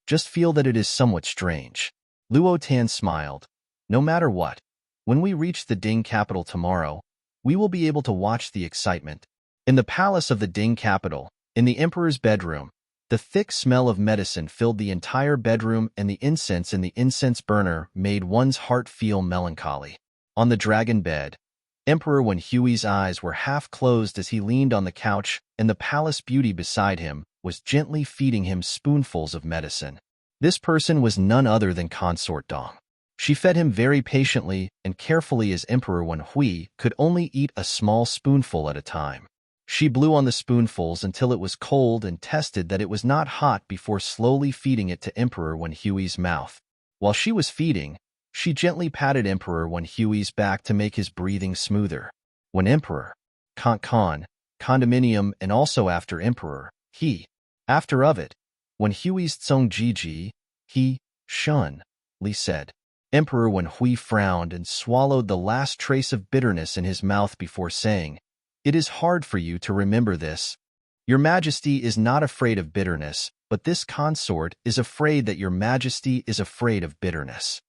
Just feel that it is somewhat strange. Luo Tan smiled. No matter what, when we reach the Ding capital tomorrow, we will be able to watch the excitement. In the palace of the Ding capital, in the emperor's bedroom, the thick smell of medicine filled the entire bedroom, and the incense in the incense burner made one's heart feel melancholy. On the dragon bed, Emperor Wen Hui's eyes were half closed as he leaned on the couch, and the palace beauty beside him was gently feeding him spoonfuls of medicine. This person was none other than Consort Dong. She fed him very patiently and carefully as Emperor Wen Hui could only eat a small spoonful at a time. She blew on the spoonfuls until it was cold and tested that it was not hot before slowly feeding it to Emperor Wen Hui's mouth. While she was feeding, she gently patted Emperor Wen Hui's back to make his breathing smoother. When Emperor, condominium, and also after Emperor, he, after of it, when Hui's Tsong Jiji, he, Shun, Li said. Emperor Wen Hui frowned and swallowed the last trace of bitterness in his mouth before saying, it is hard for you to remember this. Your Majesty is not afraid of bitterness, but this consort is afraid that your Majesty is afraid of bitterness.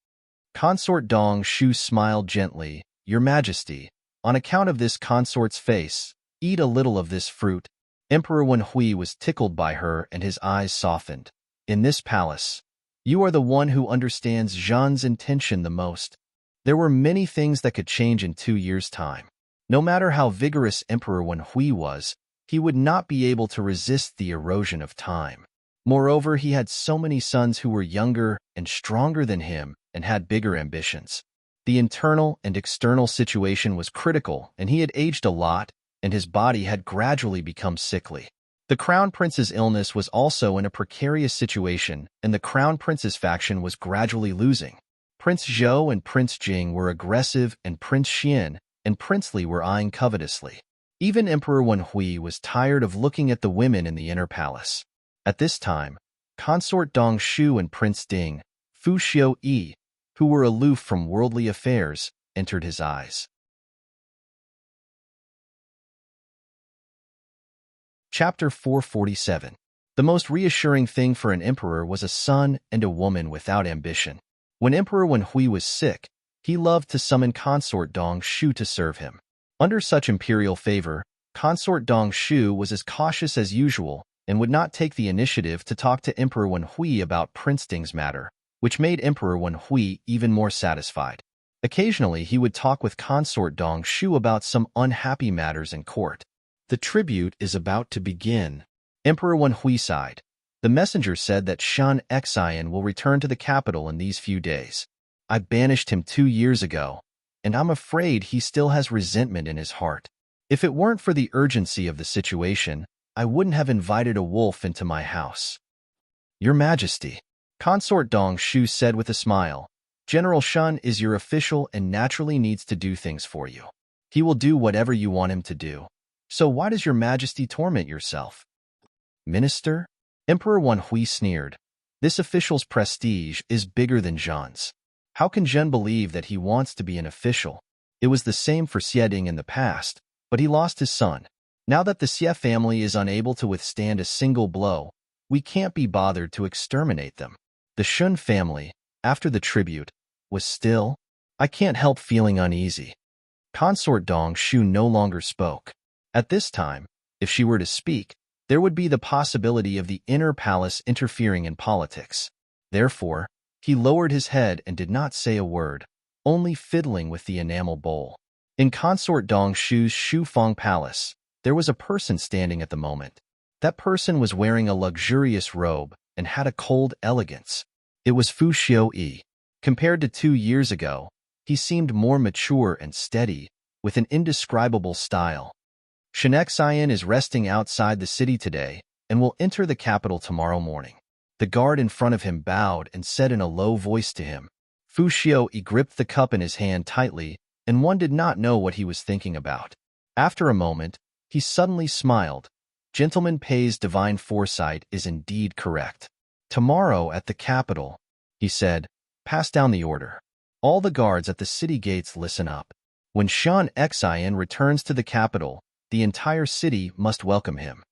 Consort Dong Shu smiled gently. Your Majesty, on account of this consort's face, eat a little of this fruit. Emperor Wen Hui was tickled by her and his eyes softened. In this palace, you are the one who understands Zhan's intention the most. There were many things that could change in 2 years' time. No matter how vigorous Emperor Wen Hui was, he would not be able to resist the erosion of time. Moreover, he had so many sons who were younger and stronger than him and had bigger ambitions. The internal and external situation was critical, and he had aged a lot, and his body had gradually become sickly. The Crown Prince's illness was also in a precarious situation, and the Crown Prince's faction was gradually losing. Prince Zhou and Prince Jing were aggressive, and Prince Xian and Prince Li were eyeing covetously. Even Emperor Wen Hui was tired of looking at the women in the inner palace. At this time, Consort Dong Shu and Prince Ding, Fu Xiu Yi, who were aloof from worldly affairs, entered his eyes. Chapter 447. The most reassuring thing for an emperor was a son and a woman without ambition. When Emperor Wen Hui was sick, he loved to summon Consort Dong Shu to serve him. Under such imperial favor, Consort Dong Shu was as cautious as usual and would not take the initiative to talk to Emperor Wen Hui about Prince Ding's matter, which made Emperor Wen Hui even more satisfied. Occasionally, he would talk with Consort Dong Shu about some unhappy matters in court. The tribute is about to begin. Emperor Wen Hui sighed. The messenger said that Shan Xian will return to the capital in these few days. I banished him 2 years ago, and I'm afraid he still has resentment in his heart. If it weren't for the urgency of the situation, I wouldn't have invited a wolf into my house. Your Majesty, Consort Dong Shu said with a smile, General Shun is your official and naturally needs to do things for you. He will do whatever you want him to do. So why does your Majesty torment yourself? Minister? Emperor Wen Hui sneered. This official's prestige is bigger than Zhan's. How can Zhen believe that he wants to be an official? It was the same for Xieding in the past, but he lost his son. Now that the Xie family is unable to withstand a single blow, we can't be bothered to exterminate them. The Shun family, after the tribute, was still. I can't help feeling uneasy. Consort Dong Shu no longer spoke. At this time, if she were to speak, there would be the possibility of the inner palace interfering in politics. Therefore, he lowered his head and did not say a word, only fiddling with the enamel bowl. In Consort Dong Shu's Shufang Palace, there was a person standing at the moment. That person was wearing a luxurious robe and had a cold elegance. It was Fu Xiuyi. Compared to 2 years ago, he seemed more mature and steady, with an indescribable style. Shenxian is resting outside the city today and will enter the capital tomorrow morning. The guard in front of him bowed and said in a low voice to him. Fu Xiuyi gripped the cup in his hand tightly, and one did not know what he was thinking about. After a moment, he suddenly smiled. Gentleman Pei's divine foresight is indeed correct. Tomorrow at the capital, he said, pass down the order. All the guards at the city gates listen up. When Shenxian returns to the capital, the entire city must welcome him.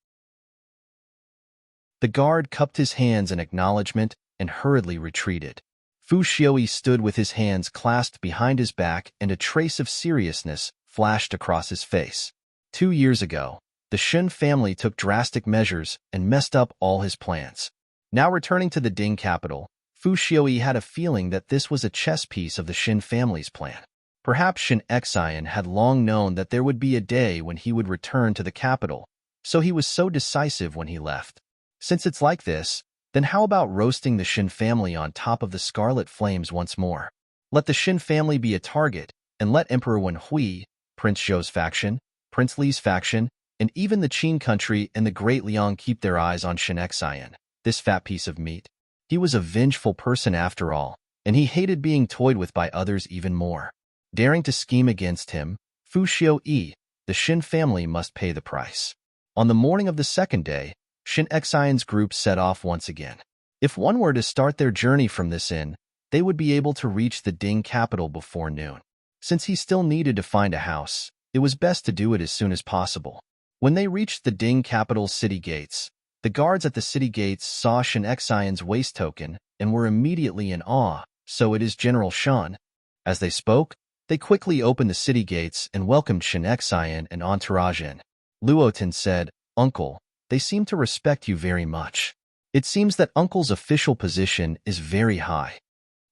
The guard cupped his hands in acknowledgement and hurriedly retreated. Fu Xiuyi stood with his hands clasped behind his back, and a trace of seriousness flashed across his face. 2 years ago, the Shun family took drastic measures and messed up all his plans. Now returning to the Ding capital, Fu Xiuyi had a feeling that this was a chess piece of the Shin family's plan. Perhaps Shenxian had long known that there would be a day when he would return to the capital, so he was so decisive when he left. Since it's like this, then how about roasting the Shin family on top of the scarlet flames once more? Let the Shin family be a target, and let Emperor Wen Hui, Prince Zhou's faction, Prince Li's faction, and even the Qin country and the Great Liang keep their eyes on Shenxian, this fat piece of meat. He was a vengeful person after all, and he hated being toyed with by others even more. Daring to scheme against him, Fu Xiuyi, the Shin family must pay the price. On the morning of the second day, Shenxian's group set off once again. If one were to start their journey from this inn, they would be able to reach the Ding capital before noon. Since he still needed to find a house, it was best to do it as soon as possible. When they reached the Ding capital's city gates, the guards at the city gates saw Shenxian's waist token and were immediately in awe. So it is General Shen. As they spoke, they quickly opened the city gates and welcomed Shenxian and entourage in. Luotin said, Uncle, they seem to respect you very much. It seems that Uncle's official position is very high.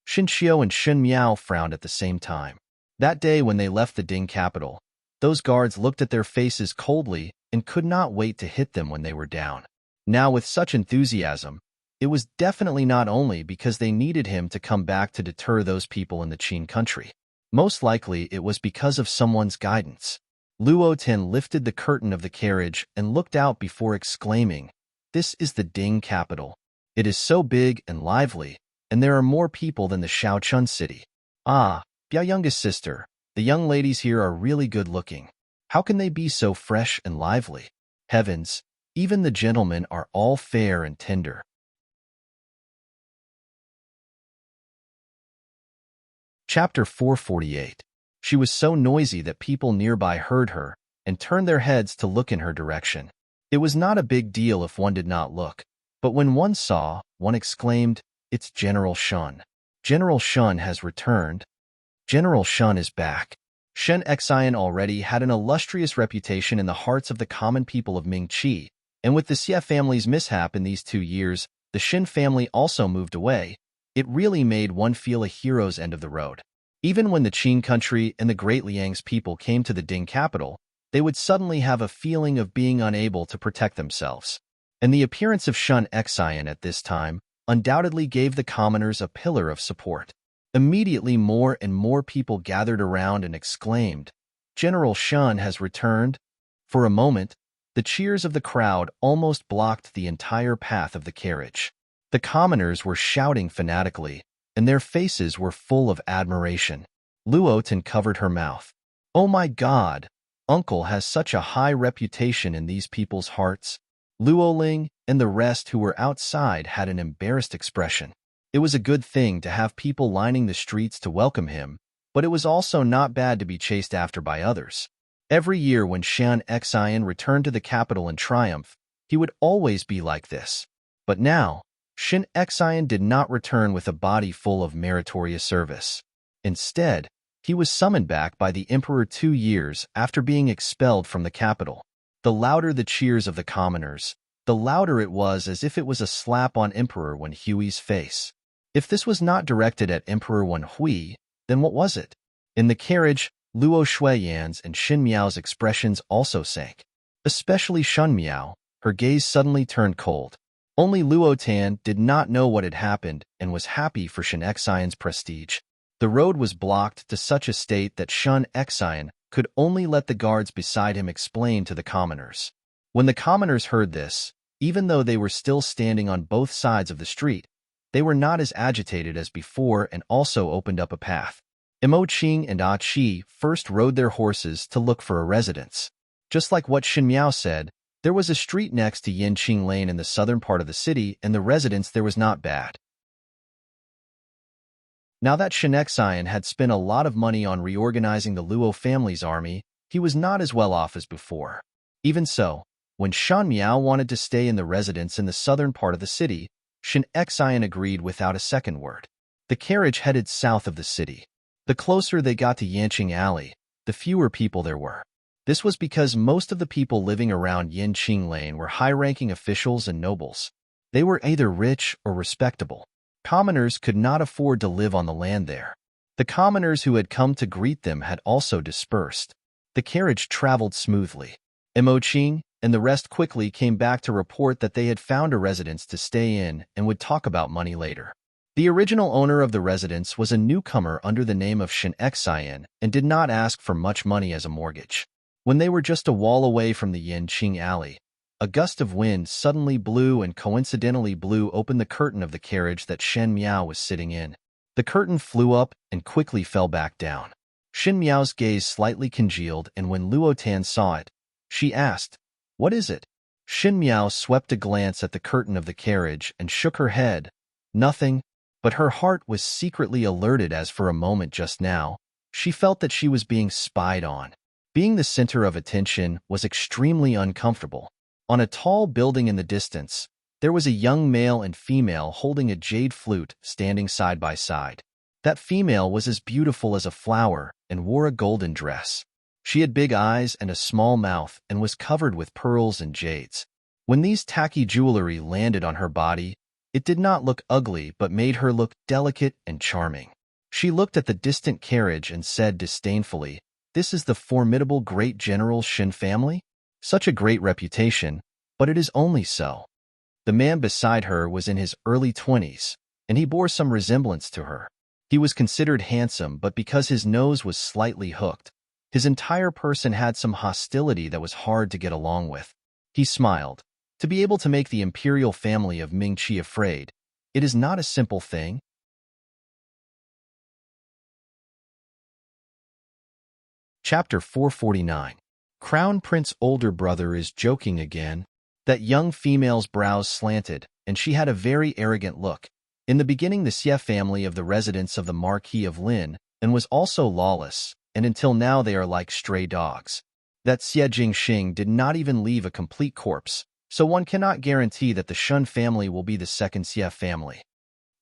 Shin Xiao and Shin Miao frowned at the same time. That day when they left the Ding capital, those guards looked at their faces coldly and could not wait to hit them when they were down. Now with such enthusiasm, it was definitely not only because they needed him to come back to deter those people in the Qin country. Most likely it was because of someone's guidance. Luo Tin lifted the curtain of the carriage and looked out before exclaiming, This is the Ding capital. It is so big and lively, and there are more people than the Shaochun city. Ah, Biao youngest sister, the young ladies here are really good looking. How can they be so fresh and lively? Heavens, even the gentlemen are all fair and tender. Chapter 448. She was so noisy that people nearby heard her and turned their heads to look in her direction. It was not a big deal if one did not look, but when one saw, one exclaimed, It's General Shen. General Shen has returned. General Shen is back. Shenxian already had an illustrious reputation in the hearts of the common people of Mingqi, and with the Xie family's mishap in these 2 years, the Shin family also moved away. It really made one feel a hero's end of the road. Even when the Qin country and the Great Liang's people came to the Ding capital, they would suddenly have a feeling of being unable to protect themselves. And the appearance of Shenxian at this time undoubtedly gave the commoners a pillar of support. Immediately more and more people gathered around and exclaimed, General Shen has returned. For a moment, the cheers of the crowd almost blocked the entire path of the carriage. The commoners were shouting fanatically, and their faces were full of admiration. Luotin covered her mouth. Oh my God! Uncle has such a high reputation in these people's hearts. Luoling and the rest who were outside had an embarrassed expression. It was a good thing to have people lining the streets to welcome him, but it was also not bad to be chased after by others. Every year when Shan Xian returned to the capital in triumph, he would always be like this. But now, Shan Xian did not return with a body full of meritorious service. Instead, he was summoned back by the emperor 2 years after being expelled from the capital. The louder the cheers of the commoners, the louder it was, as if it was a slap on Emperor Wen Hui's face. If this was not directed at Emperor Wen Hui, then what was it? In the carriage, Luo Shuiyan's and Xin Miao's expressions also sank. Especially Shun Miao, her gaze suddenly turned cold. Only Luo Tan did not know what had happened and was happy for Shan Xian's prestige. The road was blocked to such a state that Shan Xian could only let the guards beside him explain to the commoners. When the commoners heard this, even though they were still standing on both sides of the street, they were not as agitated as before and also opened up a path. Mo Qing and Ah Qi first rode their horses to look for a residence. Just like what Xin Miao said, there was a street next to Yinqing Lane in the southern part of the city, and the residence there was not bad. Now that Shan Xian had spent a lot of money on reorganizing the Luo family's army, he was not as well off as before. Even so, when Shan Miao wanted to stay in the residence in the southern part of the city, Shan Xian agreed without a second word. The carriage headed south of the city. The closer they got to Yanqing Alley, the fewer people there were. This was because most of the people living around Yinqing Lane were high-ranking officials and nobles. They were either rich or respectable. Commoners could not afford to live on the land there. The commoners who had come to greet them had also dispersed. The carriage traveled smoothly. Mo Qing and the rest quickly came back to report that they had found a residence to stay in and would talk about money later. The original owner of the residence was a newcomer under the name of Shan Xian and did not ask for much money as a mortgage. When they were just a wall away from the Yinqing Alley, a gust of wind suddenly blew and coincidentally blew open the curtain of the carriage that Shen Miao was sitting in. The curtain flew up and quickly fell back down. Shen Miao's gaze slightly congealed, and when Luo Tan saw it, she asked, "What is it?" Shen Miao swept a glance at the curtain of the carriage and shook her head. Nothing, but her heart was secretly alerted as for a moment just now, she felt that she was being spied on. Being the center of attention was extremely uncomfortable. On a tall building in the distance, there was a young male and female holding a jade flute standing side by side. That female was as beautiful as a flower and wore a golden dress. She had big eyes and a small mouth and was covered with pearls and jades. When these tacky jewelry landed on her body, it did not look ugly but made her look delicate and charming. She looked at the distant carriage and said disdainfully, "This is the formidable great General Shin family? Such a great reputation, but it is only so." The man beside her was in his early 20s, and he bore some resemblance to her. He was considered handsome, but because his nose was slightly hooked, his entire person had some hostility that was hard to get along with. He smiled. To be able to make the imperial family of Ming-Chi afraid, it is not a simple thing. Chapter 449. Crown Prince's older brother is joking again. That young female's brows slanted, and she had a very arrogant look. In the beginning, the Xie family of the residence of the Marquis of Lin and was also lawless, and until now they are like stray dogs. That Xie Jingxing did not even leave a complete corpse, so one cannot guarantee that the Shun family will be the second Xie family.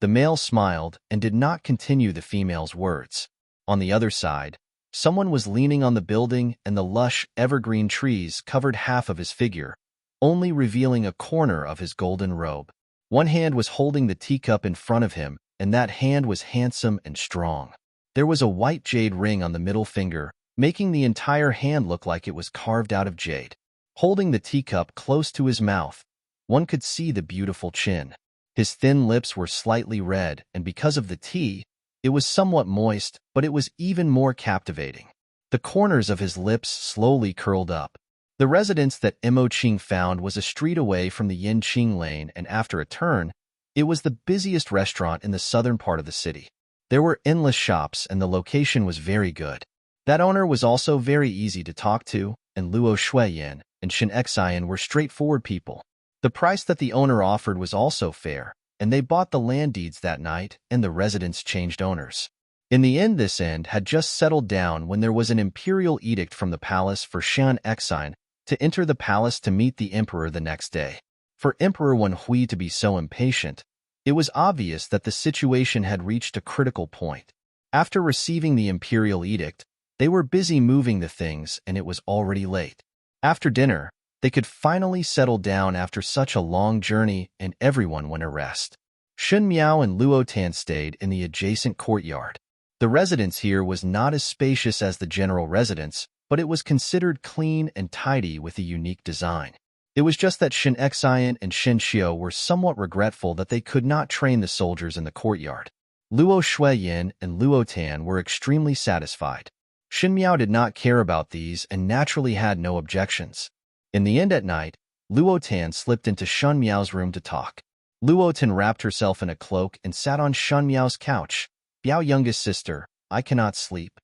The male smiled and did not continue the female's words. On the other side, someone was leaning on the building, and the lush, evergreen trees covered half of his figure, only revealing a corner of his golden robe. One hand was holding the teacup in front of him, and that hand was handsome and strong. There was a white jade ring on the middle finger, making the entire hand look like it was carved out of jade. Holding the teacup close to his mouth, one could see the beautiful chin. His thin lips were slightly red, and because of the tea, it was somewhat moist, but it was even more captivating. The corners of his lips slowly curled up. The residence that Mo Qing found was a street away from the Yinqing Lane, and after a turn, it was the busiest restaurant in the southern part of the city. There were endless shops, and the location was very good. That owner was also very easy to talk to, and Luo Shuiyan and Shan Xian were straightforward people. The price that the owner offered was also fair, and they bought the land deeds that night, and the residence changed owners. In the end, this end had just settled down when there was an imperial edict from the palace for Shan Exine to enter the palace to meet the emperor the next day. For Emperor Wen Hui to be so impatient, it was obvious that the situation had reached a critical point. After receiving the imperial edict, they were busy moving the things and it was already late. After dinner, they could finally settle down after such a long journey and everyone went to rest. Xun Miao and Luo Tan stayed in the adjacent courtyard. The residence here was not as spacious as the general residence, but it was considered clean and tidy with a unique design. It was just that Shen Xian and Shen Xiu were somewhat regretful that they could not train the soldiers in the courtyard. Luo Shuiyin and Luo Tan were extremely satisfied. Shen Miao did not care about these and naturally had no objections. In the end at night, Luo Tan slipped into Shun Miao's room to talk. Luo Tan wrapped herself in a cloak and sat on Shun Miao's couch. Biao, youngest sister, I cannot sleep.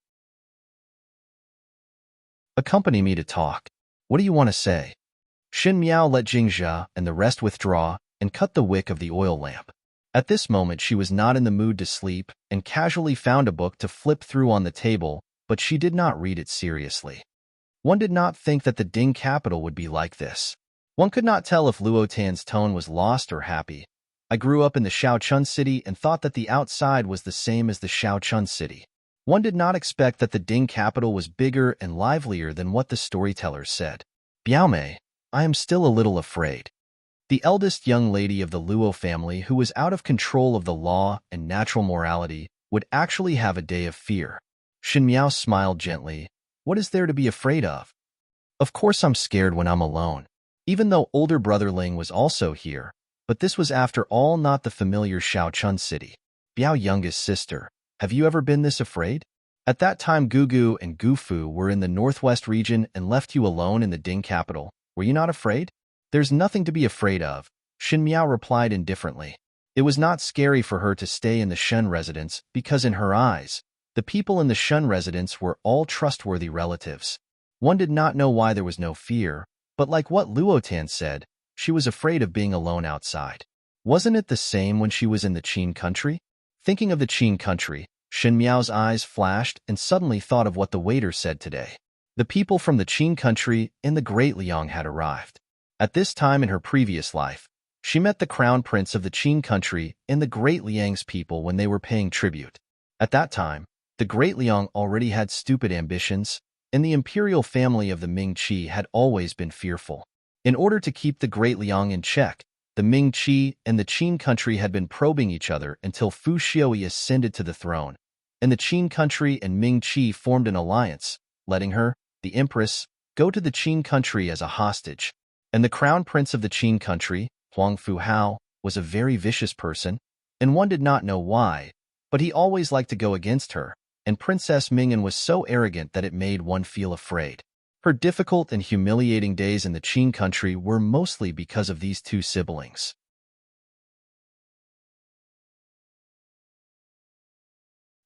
Accompany me to talk. What do you want to say? Shin Miao let Jingjia and the rest withdraw and cut the wick of the oil lamp. At this moment she was not in the mood to sleep and casually found a book to flip through on the table, but she did not read it seriously. One did not think that the Ding capital would be like this. One could not tell if Luo Tan's tone was lost or happy. I grew up in the Shaochun city and thought that the outside was the same as the Shaochun city. One did not expect that the Ding capital was bigger and livelier than what the storytellers said. Biaomei, I am still a little afraid. The eldest young lady of the Luo family, who was out of control of the law and natural morality, would actually have a day of fear. Shin Miao smiled gently. What is there to be afraid of? Of course I'm scared when I'm alone. Even though older brother Ling was also here, but this was after all not the familiar Shaochun city. Biao, youngest sister, have you ever been this afraid? At that time Gugu and Gufu were in the northwest region and left you alone in the Ding capital. Were you not afraid? There's nothing to be afraid of, Shin Miao replied indifferently. It was not scary for her to stay in the Shun residence because in her eyes, the people in the Shun residence were all trustworthy relatives. One did not know why there was no fear, but like what Luo Tan said, she was afraid of being alone outside. Wasn't it the same when she was in the Qin country? Thinking of the Qin country, Shin Miao's eyes flashed and suddenly thought of what the waiter said today. The people from the Qin country in the Great Liang had arrived. At this time in her previous life, she met the crown prince of the Qin country and the Great Liang's people when they were paying tribute. At that time, the Great Liang already had stupid ambitions, and the imperial family of the Ming Qi had always been fearful. In order to keep the Great Liang in check, the Ming Qi and the Qin country had been probing each other until Fu Xiui ascended to the throne, and the Qin country and Ming Qi formed an alliance, letting her, the Empress, go to the Qin country as a hostage. And the crown prince of the Qin country, Huang Fu Hao, was a very vicious person, and one did not know why, but he always liked to go against her, and Princess Ming'an was so arrogant that it made one feel afraid. Her difficult and humiliating days in the Qin country were mostly because of these two siblings.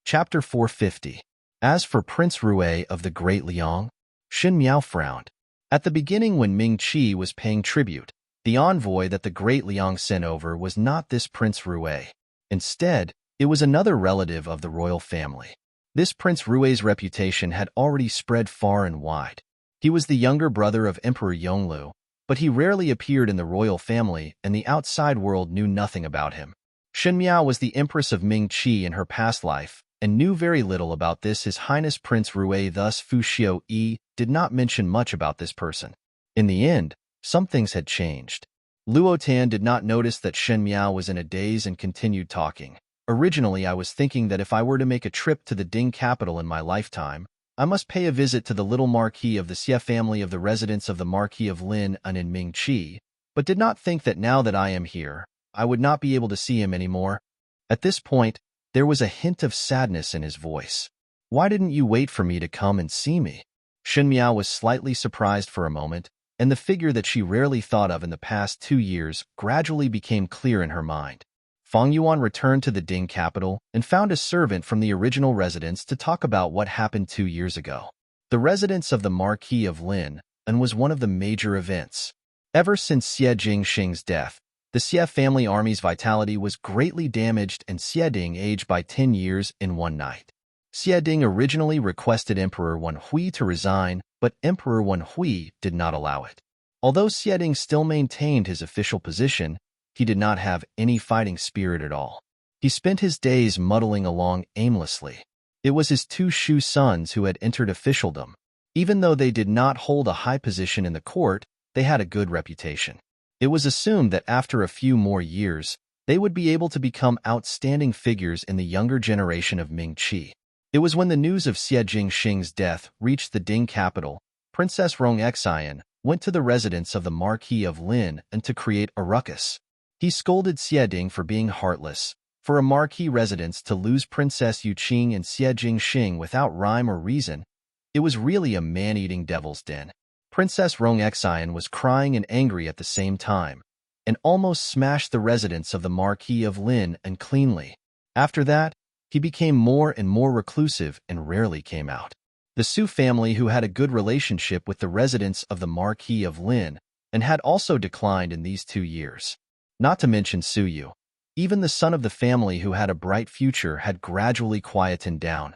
Chapter 450. As for Prince Rui of the Great Liang, Shin Miao frowned. At the beginning when Ming Qi was paying tribute, the envoy that the Great Liang sent over was not this Prince Rui. Instead, it was another relative of the royal family. This Prince Rui's reputation had already spread far and wide. He was the younger brother of Emperor Yonglu, but he rarely appeared in the royal family and the outside world knew nothing about him. Shen Miao was the Empress of Ming Qi in her past life, and knew very little about this His Highness Prince Rui. Thus Fu Xiui did not mention much about this person. In the end, some things had changed. Luo Tan did not notice that Shen Miao was in a daze and continued talking. Originally I was thinking that if I were to make a trip to the Ding capital in my lifetime, I must pay a visit to the little Marquis of the Xie family of the residence of the Marquis of Lin and in Ming Qi, but did not think that now that I am here, I would not be able to see him anymore. At this point, there was a hint of sadness in his voice. Why didn't you wait for me to come and see me? Shen Miao was slightly surprised for a moment, and the figure that she rarely thought of in the past 2 years gradually became clear in her mind. Fang Yuan returned to the Ding capital and found a servant from the original residence to talk about what happened 2 years ago. The residence of the Marquis of Lin and was one of the major events. Ever since Xie Jingxing's death, The Xie family army's vitality was greatly damaged and Xieding aged by 10 years in one night. Xieding originally requested Emperor Wen Hui to resign, but Emperor Wen Hui did not allow it. Although Xieding still maintained his official position, he did not have any fighting spirit at all. He spent his days muddling along aimlessly. It was his two Shu sons who had entered officialdom. Even though they did not hold a high position in the court, they had a good reputation. It was assumed that after a few more years, they would be able to become outstanding figures in the younger generation of Ming Qi. It was when the news of Xie Jingxing's death reached the Ding capital, Princess Rong Xian went to the residence of the Marquis of Lin and to create a ruckus. He scolded Xieding for being heartless, for a marquis residence to lose Princess Yuqing and Xie Jingxing without rhyme or reason. It was really a man-eating devil's den. Princess Rong Xian was crying and angry at the same time, and almost smashed the residence of the Marquis of Lin uncleanly. After that, he became more and more reclusive and rarely came out. The Su family, who had a good relationship with the residents of the Marquis of Lin, and had also declined in these 2 years. Not to mention Su Yu. Even the son of the family who had a bright future had gradually quietened down.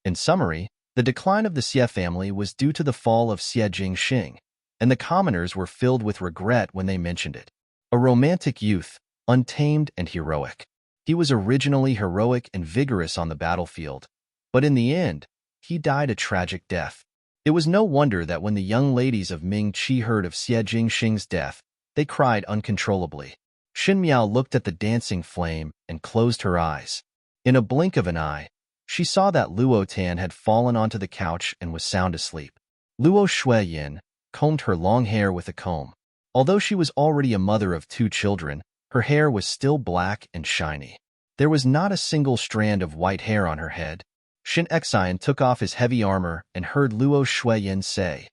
In summary, the decline of the Xie family was due to the fall of Xie Jingxing, and the commoners were filled with regret when they mentioned it. A romantic youth, untamed and heroic. He was originally heroic and vigorous on the battlefield, but in the end, he died a tragic death. It was no wonder that when the young ladies of Ming Qi heard of Xie Jingxing's death, they cried uncontrollably. Xin Miao looked at the dancing flame and closed her eyes. In a blink of an eye, she saw that Luo Tan had fallen onto the couch and was sound asleep. Luo Shuiyin combed her long hair with a comb. Although she was already a mother of 2 children, her hair was still black and shiny. There was not a single strand of white hair on her head. Xin Xian took off his heavy armor and heard Luo Shuiyin say,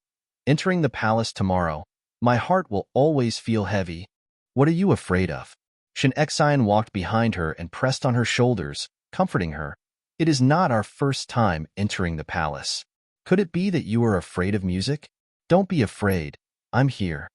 "Entering the palace tomorrow, my heart will always feel heavy. What are you afraid of?" Xin Xian walked behind her and pressed on her shoulders, comforting her. "It is not our first time entering the palace. Could it be that you are afraid of music? Don't be afraid. I'm here."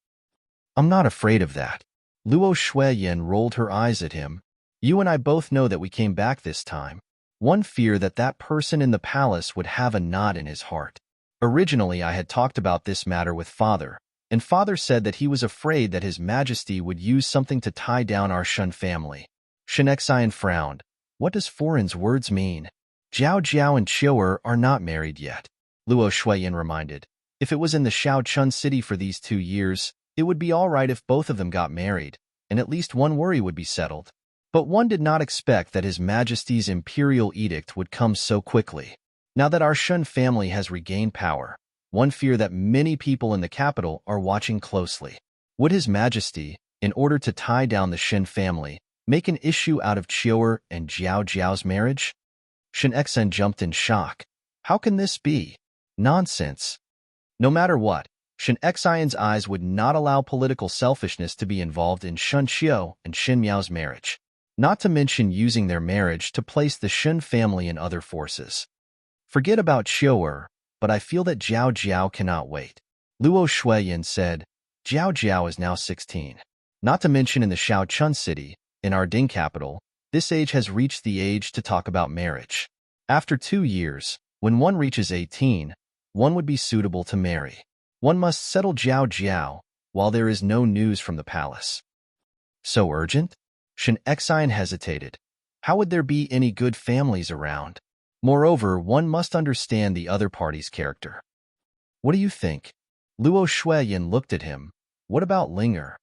"I'm not afraid of that." Luo Shuiyin rolled her eyes at him. "You and I both know that we came back this time. One fear that that person in the palace would have a knot in his heart. Originally, I had talked about this matter with Father, and Father said that he was afraid that His Majesty would use something to tie down our Shun family." Xin Xian frowned. "What does foreign's words mean?" "Jiao Jiao and Qiu'er are not married yet," Luo Shuiyin reminded. "If it was in the Shaochun city for these 2 years, it would be all right if both of them got married, and at least one worry would be settled. But one did not expect that His Majesty's imperial edict would come so quickly. Now that our Shun family has regained power, one fear that many people in the capital are watching closely. Would His Majesty, in order to tie down the Shen family, make an issue out of Qiu'er and Jiao Jiao's marriage?" Xin Xian jumped in shock. "How can this be? Nonsense." No matter what, Xin Xian's eyes would not allow political selfishness to be involved in Shun Qiu and Xin Miao's marriage, not to mention using their marriage to place the Shun family in other forces. "Forget about Qiu'er, but I feel that Jiao Jiao cannot wait." Luo Shuiyin said, "Jiao Jiao is now 16. Not to mention in the Shaochun city, in our Ding capital, this age has reached the age to talk about marriage. After 2 years, when one reaches 18, one would be suitable to marry. One must settle Jiao Jiao while there is no news from the palace." "So urgent?" Xin Xian hesitated. "How would there be any good families around? Moreover, one must understand the other party's character." "What do you think?" Luo Shuiyin looked at him. "What about Linger?"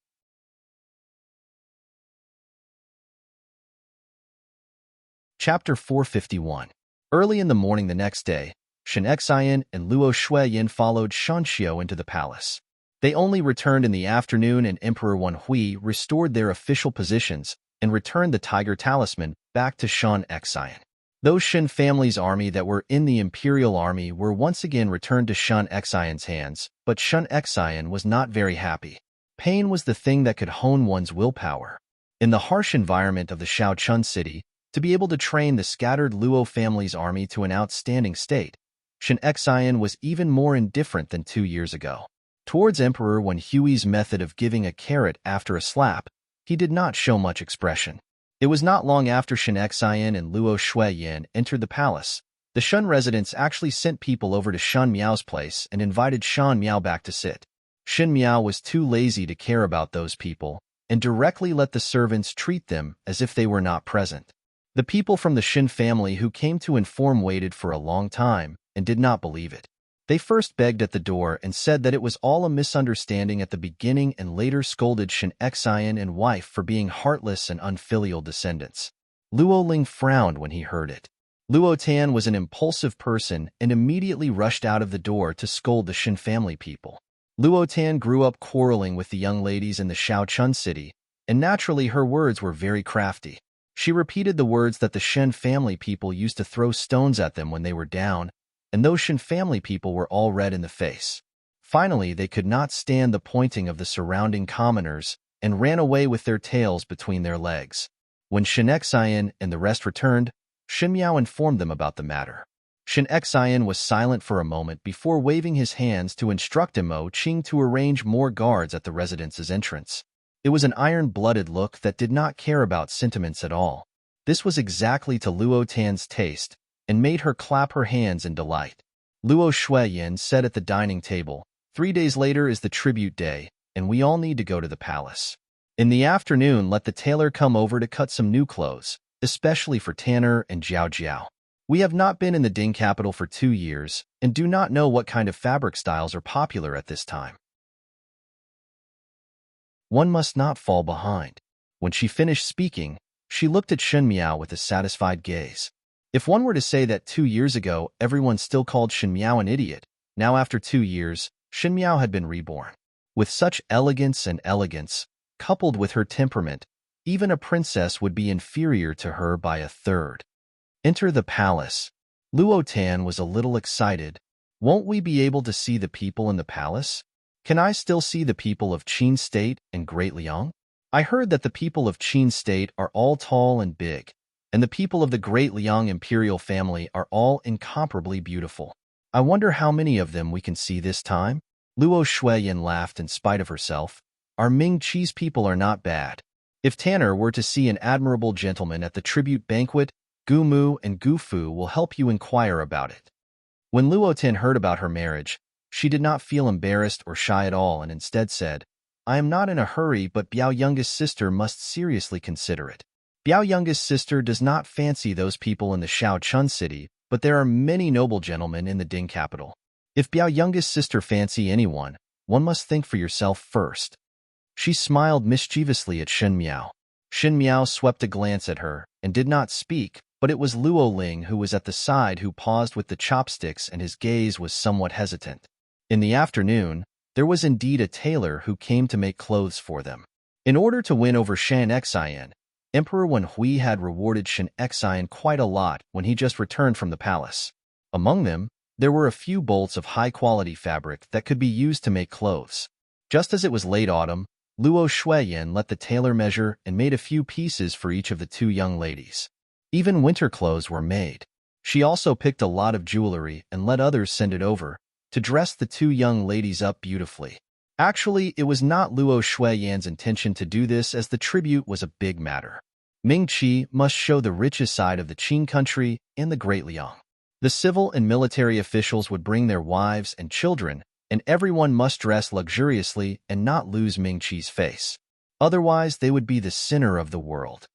Chapter 451. Early in the morning the next day, Xin Xian and Luo Shuiyin followed Shan Qiu into the palace. They only returned in the afternoon, and Emperor Wen Hui restored their official positions and returned the Tiger Talisman back to Shan Xian. Those Shen family's army that were in the Imperial Army were once again returned to Shan Xian's hands, but Shan Xian was not very happy. Pain was the thing that could hone one's willpower. In the harsh environment of the Shaochun city, to be able to train the scattered Luo family's army to an outstanding state, Xin Xian was even more indifferent than 2 years ago. Towards Emperor Wen Hui's method of giving a carrot after a slap, he did not show much expression. It was not long after Shen Xian and Luo Shuiyan entered the palace. The Shun residents actually sent people over to Shan Miao's place and invited Shan Miao back to sit. Shen Miao was too lazy to care about those people and directly let the servants treat them as if they were not present. The people from the Shin family who came to inform waited for a long time and did not believe it. They first begged at the door and said that it was all a misunderstanding at the beginning and later scolded Shen Xian and wife for being heartless and unfilial descendants. Luo Ling frowned when he heard it. Luo Tan was an impulsive person and immediately rushed out of the door to scold the Shin family people. Luo Tan grew up quarreling with the young ladies in the Shaochun city, and naturally her words were very crafty. She repeated the words that the Shen family people used to throw stones at them when they were down, and those Shen family people were all red in the face. Finally, they could not stand the pointing of the surrounding commoners and ran away with their tails between their legs. When Shen Xian and the rest returned, Shen Miao informed them about the matter. Shen Xian was silent for a moment before waving his hands to instruct Mo Qing to arrange more guards at the residence's entrance. It was an iron-blooded look that did not care about sentiments at all. This was exactly to Luo Tan's taste, and made her clap her hands in delight. Luo Shuiyan said at the dining table, 3 days later is the tribute day, and we all need to go to the palace. In the afternoon, let the tailor come over to cut some new clothes, especially for Tanner and Jiao Jiao. We have not been in the Ding capital for 2 years, and do not know what kind of fabric styles are popular at this time. One must not fall behind. When she finished speaking, she looked at Shen Miao with a satisfied gaze. If one were to say that 2 years ago everyone still called Shen Miao an idiot, now after 2 years, Shen Miao had been reborn. With such elegance, coupled with her temperament, even a princess would be inferior to her by a third. Enter the palace. Luo Tan was a little excited. Won't we be able to see the people in the palace? Can I still see the people of Qin State and Great Liang? I heard that the people of Qin State are all tall and big, and the people of the Great Liang imperial family are all incomparably beautiful. I wonder how many of them we can see this time? Luo Shuiyan laughed in spite of herself. Our Ming Qi's people are not bad. If Tanner were to see an admirable gentleman at the tribute banquet, Gu Mu and Gu Fu will help you inquire about it. When Luo Tan heard about her marriage, she did not feel embarrassed or shy at all and instead said, I am not in a hurry, but Biao youngest sister must seriously consider it. Biao youngest sister does not fancy those people in the Shaochun city, but there are many noble gentlemen in the Ding capital. If Biao youngest sister fancy anyone, one must think for yourself first. She smiled mischievously at Shen Miao. Shen Miao swept a glance at her and did not speak, but it was Luo Ling who was at the side who paused with the chopsticks and his gaze was somewhat hesitant. In the afternoon, there was indeed a tailor who came to make clothes for them. In order to win over Shen Xian, Emperor Wen Hui had rewarded Shen Xian quite a lot when he just returned from the palace. Among them, there were a few bolts of high-quality fabric that could be used to make clothes. Just as it was late autumn, Luo Shuiyan let the tailor measure and made a few pieces for each of the 2 young ladies. Even winter clothes were made. She also picked a lot of jewelry and let others send it over to dress the 2 young ladies up beautifully. Actually, it was not Luo Shuiyan's intention to do this as the tribute was a big matter. Ming Qi must show the richest side of the Qin country and the Great Liang. The civil and military officials would bring their wives and children, and everyone must dress luxuriously and not lose Ming Qi's face. Otherwise, they would be the center of the world.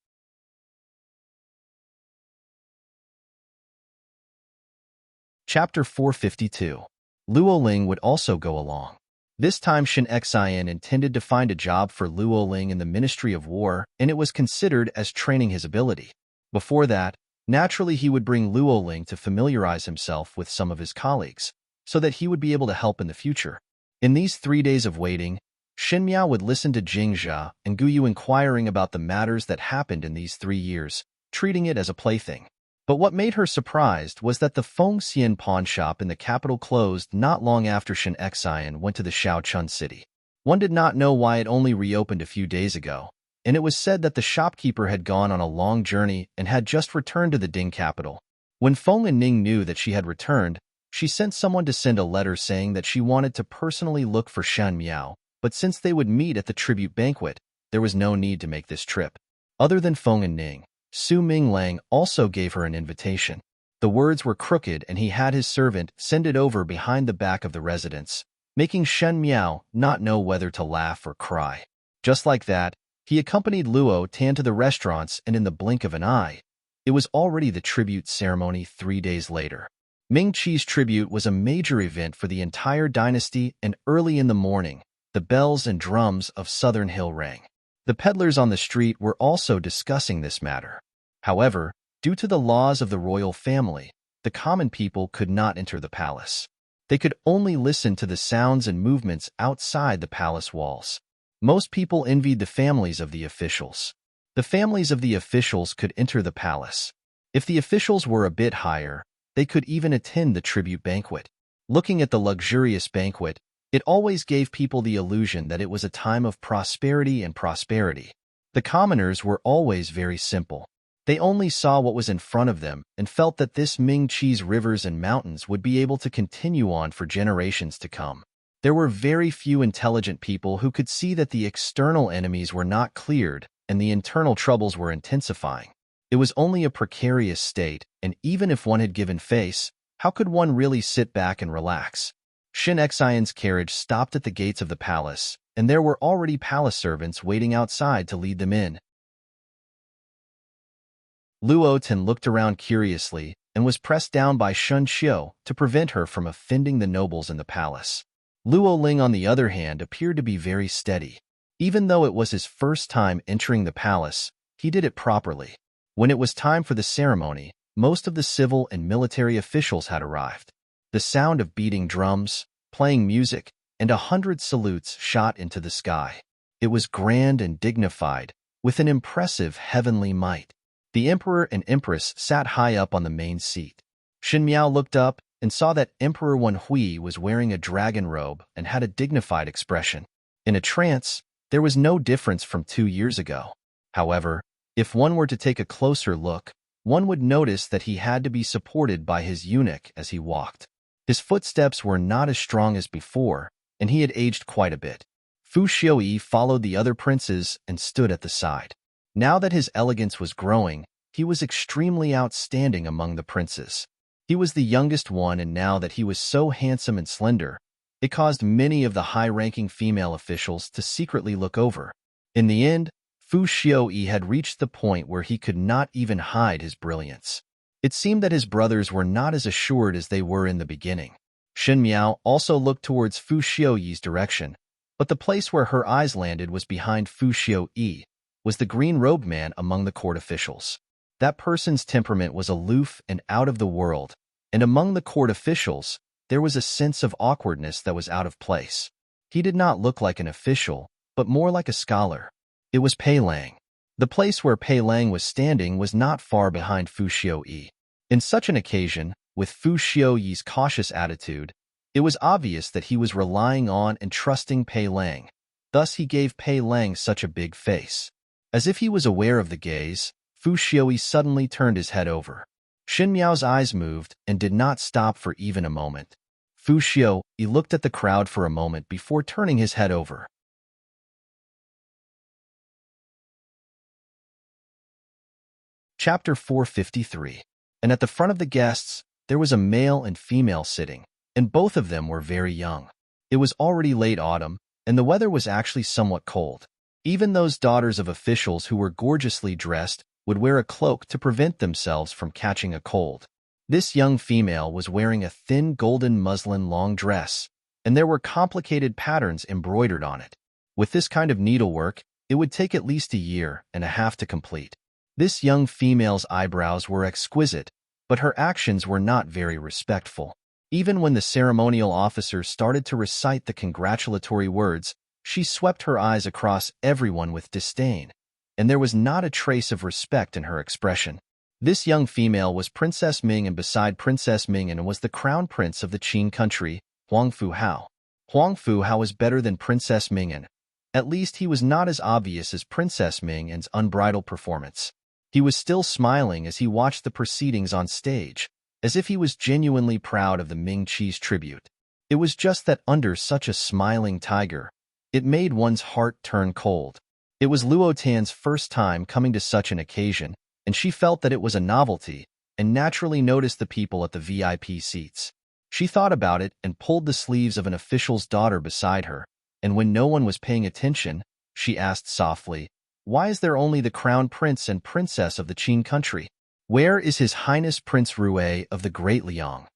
Chapter 452. Luo Ling would also go along. This time Shen Xian intended to find a job for Luo Ling in the Ministry of War, and it was considered as training his ability. Before that, naturally he would bring Luo Ling to familiarize himself with some of his colleagues, so that he would be able to help in the future. In these 3 days of waiting, Shen Miao would listen to Jing Jia and Gu Yu inquiring about the matters that happened in these 3 years, treating it as a plaything. But what made her surprised was that the Feng Xian pawn shop in the capital closed not long after Shen Xian went to the Shaochun city. One did not know why it only reopened a few days ago, and it was said that the shopkeeper had gone on a long journey and had just returned to the Ding capital. When Feng and Ning knew that she had returned, She sent someone to send a letter saying that she wanted to personally look for Shen Miao, but since they would meet at the tribute banquet, there was no need to make this trip. Other than Feng and Ning, Su Minglang also gave her an invitation. The words were crooked and he had his servant send it over behind the back of the residence, making Shen Miao not know whether to laugh or cry. Just like that, he accompanied Luo Tan to the restaurants, and in the blink of an eye, it was already the tribute ceremony 3 days later. Ming Qi's tribute was a major event for the entire dynasty, and early in the morning, the bells and drums of Southern Hill rang. The peddlers on the street were also discussing this matter. However, due to the laws of the royal family, the common people could not enter the palace. They could only listen to the sounds and movements outside the palace walls. Most people envied the families of the officials. The families of the officials could enter the palace. If the officials were a bit higher, they could even attend the tribute banquet. Looking at the luxurious banquet, it always gave people the illusion that it was a time of prosperity and prosperity. The commoners were always very simple. They only saw what was in front of them and felt that this Ming Qi's rivers and mountains would be able to continue on for generations to come. There were very few intelligent people who could see that the external enemies were not cleared and the internal troubles were intensifying. It was only a precarious state, and even if one had given face, how could one really sit back and relax? Shin Xian's carriage stopped at the gates of the palace, and there were already palace servants waiting outside to lead them in. Luo Tan looked around curiously and was pressed down by Shun Xiu to prevent her from offending the nobles in the palace. Luo Ling, on the other hand, appeared to be very steady. Even though it was his first time entering the palace, he did it properly. When it was time for the ceremony, most of the civil and military officials had arrived. The sound of beating drums, playing music, and 100 salutes shot into the sky. It was grand and dignified, with an impressive heavenly might. The Emperor and Empress sat high up on the main seat. Shin Miao looked up and saw that Emperor Wen Hui was wearing a dragon robe and had a dignified expression. In a trance, there was no difference from 2 years ago. However, if one were to take a closer look, one would notice that he had to be supported by his eunuch as he walked. His footsteps were not as strong as before, and he had aged quite a bit. Fu Xiuyi followed the other princes and stood at the side. Now that his elegance was growing, he was extremely outstanding among the princes. He was the youngest one, and now that he was so handsome and slender, it caused many of the high-ranking female officials to secretly look over. In the end, Fu Xiuyi had reached the point where he could not even hide his brilliance. It seemed that his brothers were not as assured as they were in the beginning. Shin Miao also looked towards Fu Xiuyi's direction, but the place where her eyes landed was behind Fu Xiuyi, was the green-robed man among the court officials. That person's temperament was aloof and out of the world, and among the court officials, there was a sense of awkwardness that was out of place. He did not look like an official, but more like a scholar. It was Pei Lang. The place where Pei Lang was standing was not far behind Fu Xiuyi. In such an occasion, with Fu Xiuyi's cautious attitude, it was obvious that he was relying on and trusting Pei Lang. Thus he gave Pei Lang such a big face. As if he was aware of the gaze, Fu Xiuyi suddenly turned his head over. Shin Miao's eyes moved and did not stop for even a moment. Fu Xiuyi looked at the crowd for a moment before turning his head over. Chapter 453. And at the front of the guests, there was a male and female sitting, and both of them were very young. It was already late autumn, and the weather was actually somewhat cold. Even those daughters of officials who were gorgeously dressed would wear a cloak to prevent themselves from catching a cold. This young female was wearing a thin golden muslin long dress, and there were complicated patterns embroidered on it. With this kind of needlework, it would take at least 1.5 years to complete. This young female's eyebrows were exquisite, but her actions were not very respectful. Even when the ceremonial officer started to recite the congratulatory words, she swept her eyes across everyone with disdain, and there was not a trace of respect in her expression. This young female was Princess Ming, and beside Princess Ming was the crown prince of the Qin country, Huang Fu Hao. Huang Fu Hao was better than Princess Ming. At least he was not as obvious as Princess Ming's unbridled performance. He was still smiling as he watched the proceedings on stage, as if he was genuinely proud of the Ming Qi's tribute. It was just that under such a smiling tiger, it made one's heart turn cold. It was Luo Tan's first time coming to such an occasion, and she felt that it was a novelty, and naturally noticed the people at the VIP seats. She thought about it and pulled the sleeves of an official's daughter beside her, and when no one was paying attention, she asked softly, "Why is there only the crown prince and princess of the Qin country? Where is His Highness Prince Rue of the Great Liang?"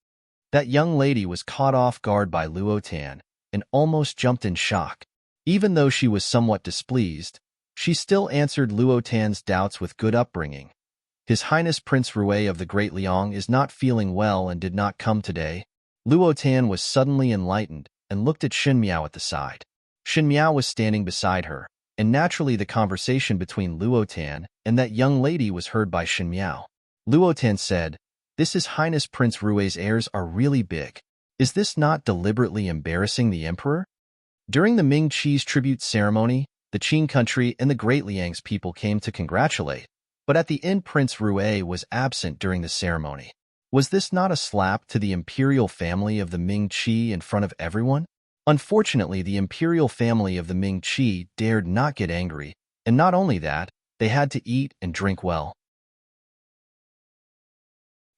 That young lady was caught off guard by Luo Tan and almost jumped in shock. Even though she was somewhat displeased, she still answered Luo Tan's doubts with good upbringing. "His Highness Prince Rue of the Great Liang is not feeling well and did not come today." Luo Tan was suddenly enlightened and looked at Shen Miao at the side. Shen Miao was standing beside her, and naturally the conversation between Luo Tan and that young lady was heard by Shen Miao. Luo Tan said, "This His Highness Prince Rue's airs are really big. Is this not deliberately embarrassing the emperor?" During the Ming Qi's tribute ceremony, the Qin country and the Great Liang's people came to congratulate, but at the end Prince Rue was absent during the ceremony. Was this not a slap to the imperial family of the Ming Qi in front of everyone? Unfortunately, the imperial family of the Ming Qi dared not get angry, and not only that, they had to eat and drink well.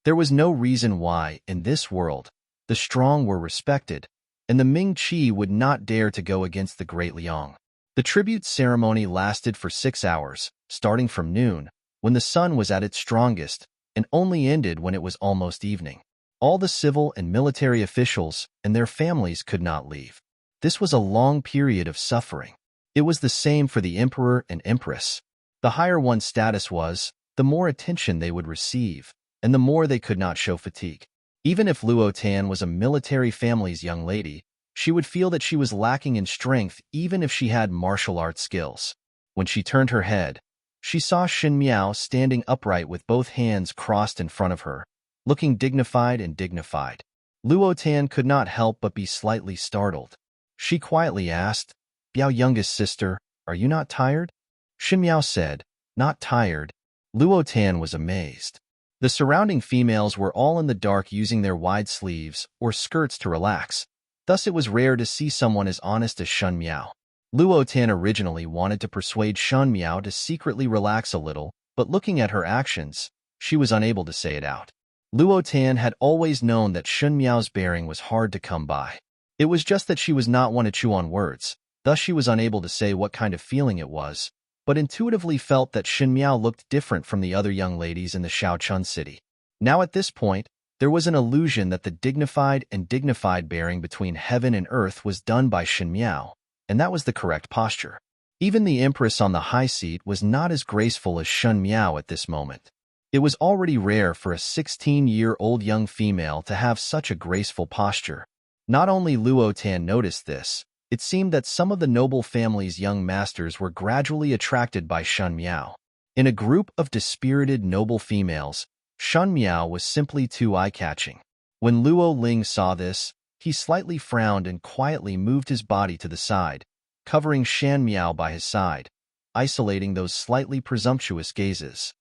There was no reason why, in this world, the strong were respected, and the Ming Qi would not dare to go against the Great Liang. The tribute ceremony lasted for 6 hours, starting from noon, when the sun was at its strongest, and only ended when it was almost evening. All the civil and military officials and their families could not leave. This was a long period of suffering. It was the same for the emperor and empress. The higher one's status was, the more attention they would receive, and the more they could not show fatigue. Even if Luo Tan was a military family's young lady, she would feel that she was lacking in strength even if she had martial arts skills. When she turned her head, she saw Shen Miao standing upright with both hands crossed in front of her, looking dignified and dignified. Luo Tan could not help but be slightly startled. She quietly asked, "Biao, youngest sister, are you not tired?" Shen Miao said, "Not tired." Luo Tan was amazed. The surrounding females were all in the dark using their wide sleeves or skirts to relax. Thus it was rare to see someone as honest as Shen Miao. Luo Tan originally wanted to persuade Shen Miao to secretly relax a little, but looking at her actions, she was unable to say it out. Luo Tan had always known that Shen Miao's bearing was hard to come by. It was just that she was not one to chew on words, thus she was unable to say what kind of feeling it was, but intuitively felt that Shen Miao looked different from the other young ladies in the Shaochun city. Now at this point, there was an illusion that the dignified bearing between heaven and earth was done by Shen Miao, and that was the correct posture. Even the Empress on the high seat was not as graceful as Shen Miao at this moment. It was already rare for a 16-year-old young female to have such a graceful posture. Not only Luo Tan noticed this, it seemed that some of the noble family's young masters were gradually attracted by Shen Miao. In a group of dispirited noble females, Shen Miao was simply too eye-catching. When Luo Ling saw this, he slightly frowned and quietly moved his body to the side, covering Shen Miao by his side, isolating those slightly presumptuous gazes.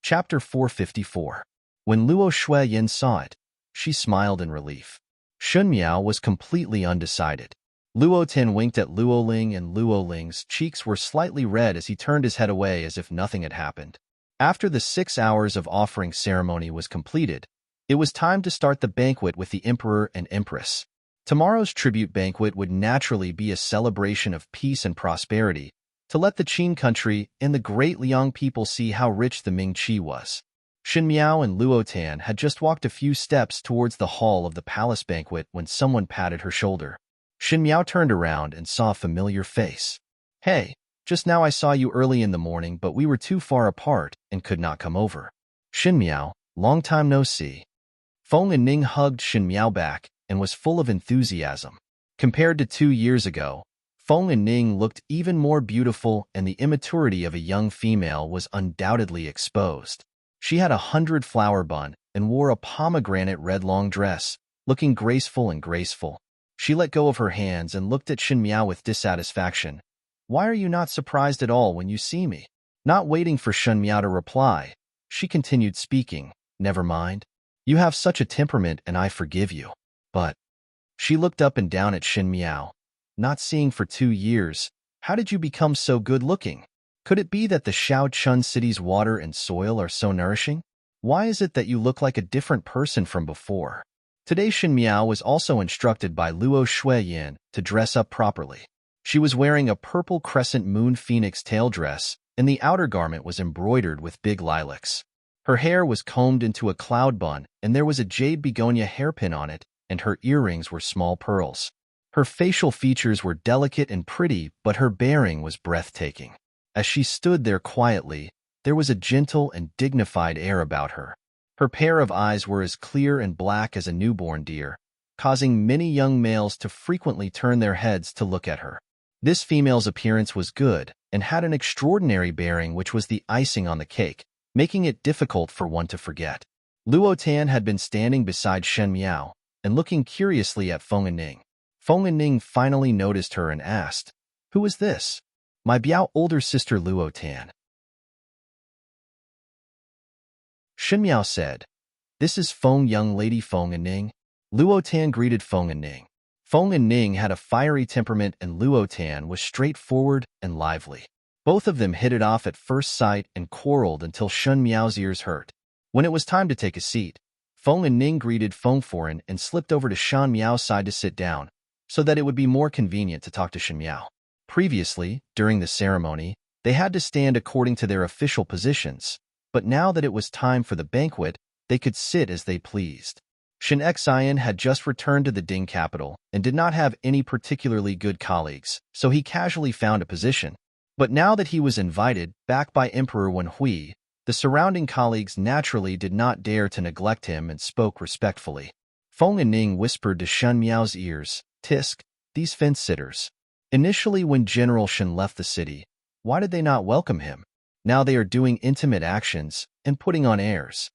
Chapter 454. When Luo Shuiyin saw it, she smiled in relief. Shen Miao was completely undecided. Luo Tan winked at Luo Ling, and Luo Ling's cheeks were slightly red as he turned his head away as if nothing had happened. After the 6 hours of offering ceremony was completed, it was time to start the banquet with the emperor and empress. Tomorrow's tribute banquet would naturally be a celebration of peace and prosperity, to let the Qin country and the Great Liang people see how rich the Ming Qi was. Shen Miao and Luo Tan had just walked a few steps towards the hall of the palace banquet when someone patted her shoulder. Shen Miao turned around and saw a familiar face. "Hey, just now I saw you early in the morning, but we were too far apart and could not come over." "Shen Miao, long time no see." Feng and Ning hugged Shen Miao back and was full of enthusiasm. Compared to 2 years ago, Feng and Ning looked even more beautiful, and the immaturity of a young female was undoubtedly exposed. She had a 100-flower bun and wore a pomegranate red long dress, looking graceful and graceful. She let go of her hands and looked at Shen Miao with dissatisfaction. "Why are you not surprised at all when you see me?" Not waiting for Shen Miao to reply, she continued speaking. Never mind. You have such a temperament and I forgive you. But she looked up and down at Shen Miao. Not seeing for 2 years, how did you become so good-looking? Could it be that the Shao Chun city's water and soil are so nourishing? Why is it that you look like a different person from before? Today Shen Miao was also instructed by Luo Shuiyan to dress up properly. She was wearing a purple crescent moon phoenix tail dress, and the outer garment was embroidered with big lilacs. Her hair was combed into a cloud bun, and there was a jade begonia hairpin on it, and her earrings were small pearls. Her facial features were delicate and pretty, but her bearing was breathtaking. As she stood there quietly, there was a gentle and dignified air about her. Her pair of eyes were as clear and black as a newborn deer, causing many young males to frequently turn their heads to look at her. This female's appearance was good and had an extraordinary bearing which was the icing on the cake, making it difficult for one to forget. Luo Tan had been standing beside Shen Miao and looking curiously at Feng Ning. Feng Ning finally noticed her and asked, "Who is this?" "My Biao older sister Luo Tan." Shen Miao said, "This is Feng young lady Feng Ning." Luo Tan greeted Feng Ning. Feng Ning had a fiery temperament and Luo Tan was straightforward and lively. Both of them hit it off at first sight and quarreled until Shen Miao's ears hurt. When it was time to take a seat, Feng Ning greeted Feng Foreign and slipped over to Shen Miao's side to sit down, so that it would be more convenient to talk to Shen Miao. Previously, during the ceremony, they had to stand according to their official positions, but now that it was time for the banquet, they could sit as they pleased. Shen Xian had just returned to the Ding capital and did not have any particularly good colleagues, so he casually found a position. But now that he was invited back by Emperor Wen Hui, the surrounding colleagues naturally did not dare to neglect him and spoke respectfully. Feng Ning whispered to Shen Miao's ears, "Tisk, these fence-sitters. Initially when General Shen left the city, why did they not welcome him? Now they are doing intimate actions and putting on airs."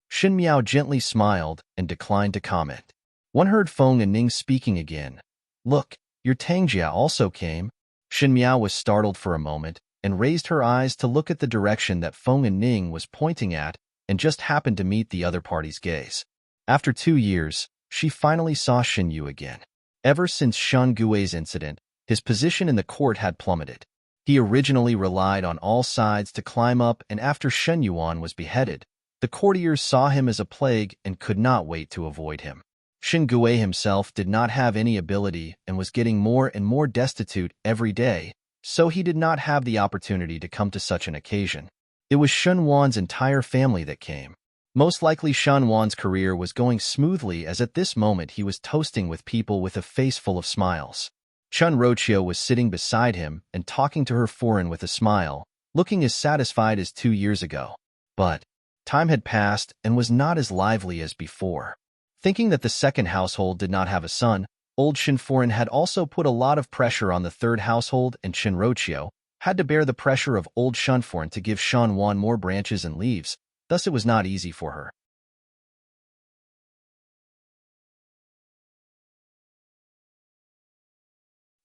Shen Miao gently smiled and declined to comment. One heard Feng Ning speaking again. "Look, your Tangjia also came." Shen Miao was startled for a moment and raised her eyes to look at the direction that Feng Ning was pointing at and just happened to meet the other party's gaze. After 2 years, she finally saw Shen Yu again. Ever since Shan Gui's incident, his position in the court had plummeted. He originally relied on all sides to climb up, and after Shen Yuan was beheaded, the courtiers saw him as a plague and could not wait to avoid him. Shen Gui himself did not have any ability and was getting more and more destitute every day, so he did not have the opportunity to come to such an occasion. It was Shen Wan's entire family that came. Most likely Shen Wan's career was going smoothly, as at this moment he was toasting with people with a face full of smiles. Chun Rochio was sitting beside him and talking to her foreign with a smile, looking as satisfied as 2 years ago. But time had passed and was not as lively as before. Thinking that the second household did not have a son, old Shin Foreign had also put a lot of pressure on the third household, and Shin Rochio had to bear the pressure of old Shin Foreign to give Shan Wan more branches and leaves, thus it was not easy for her.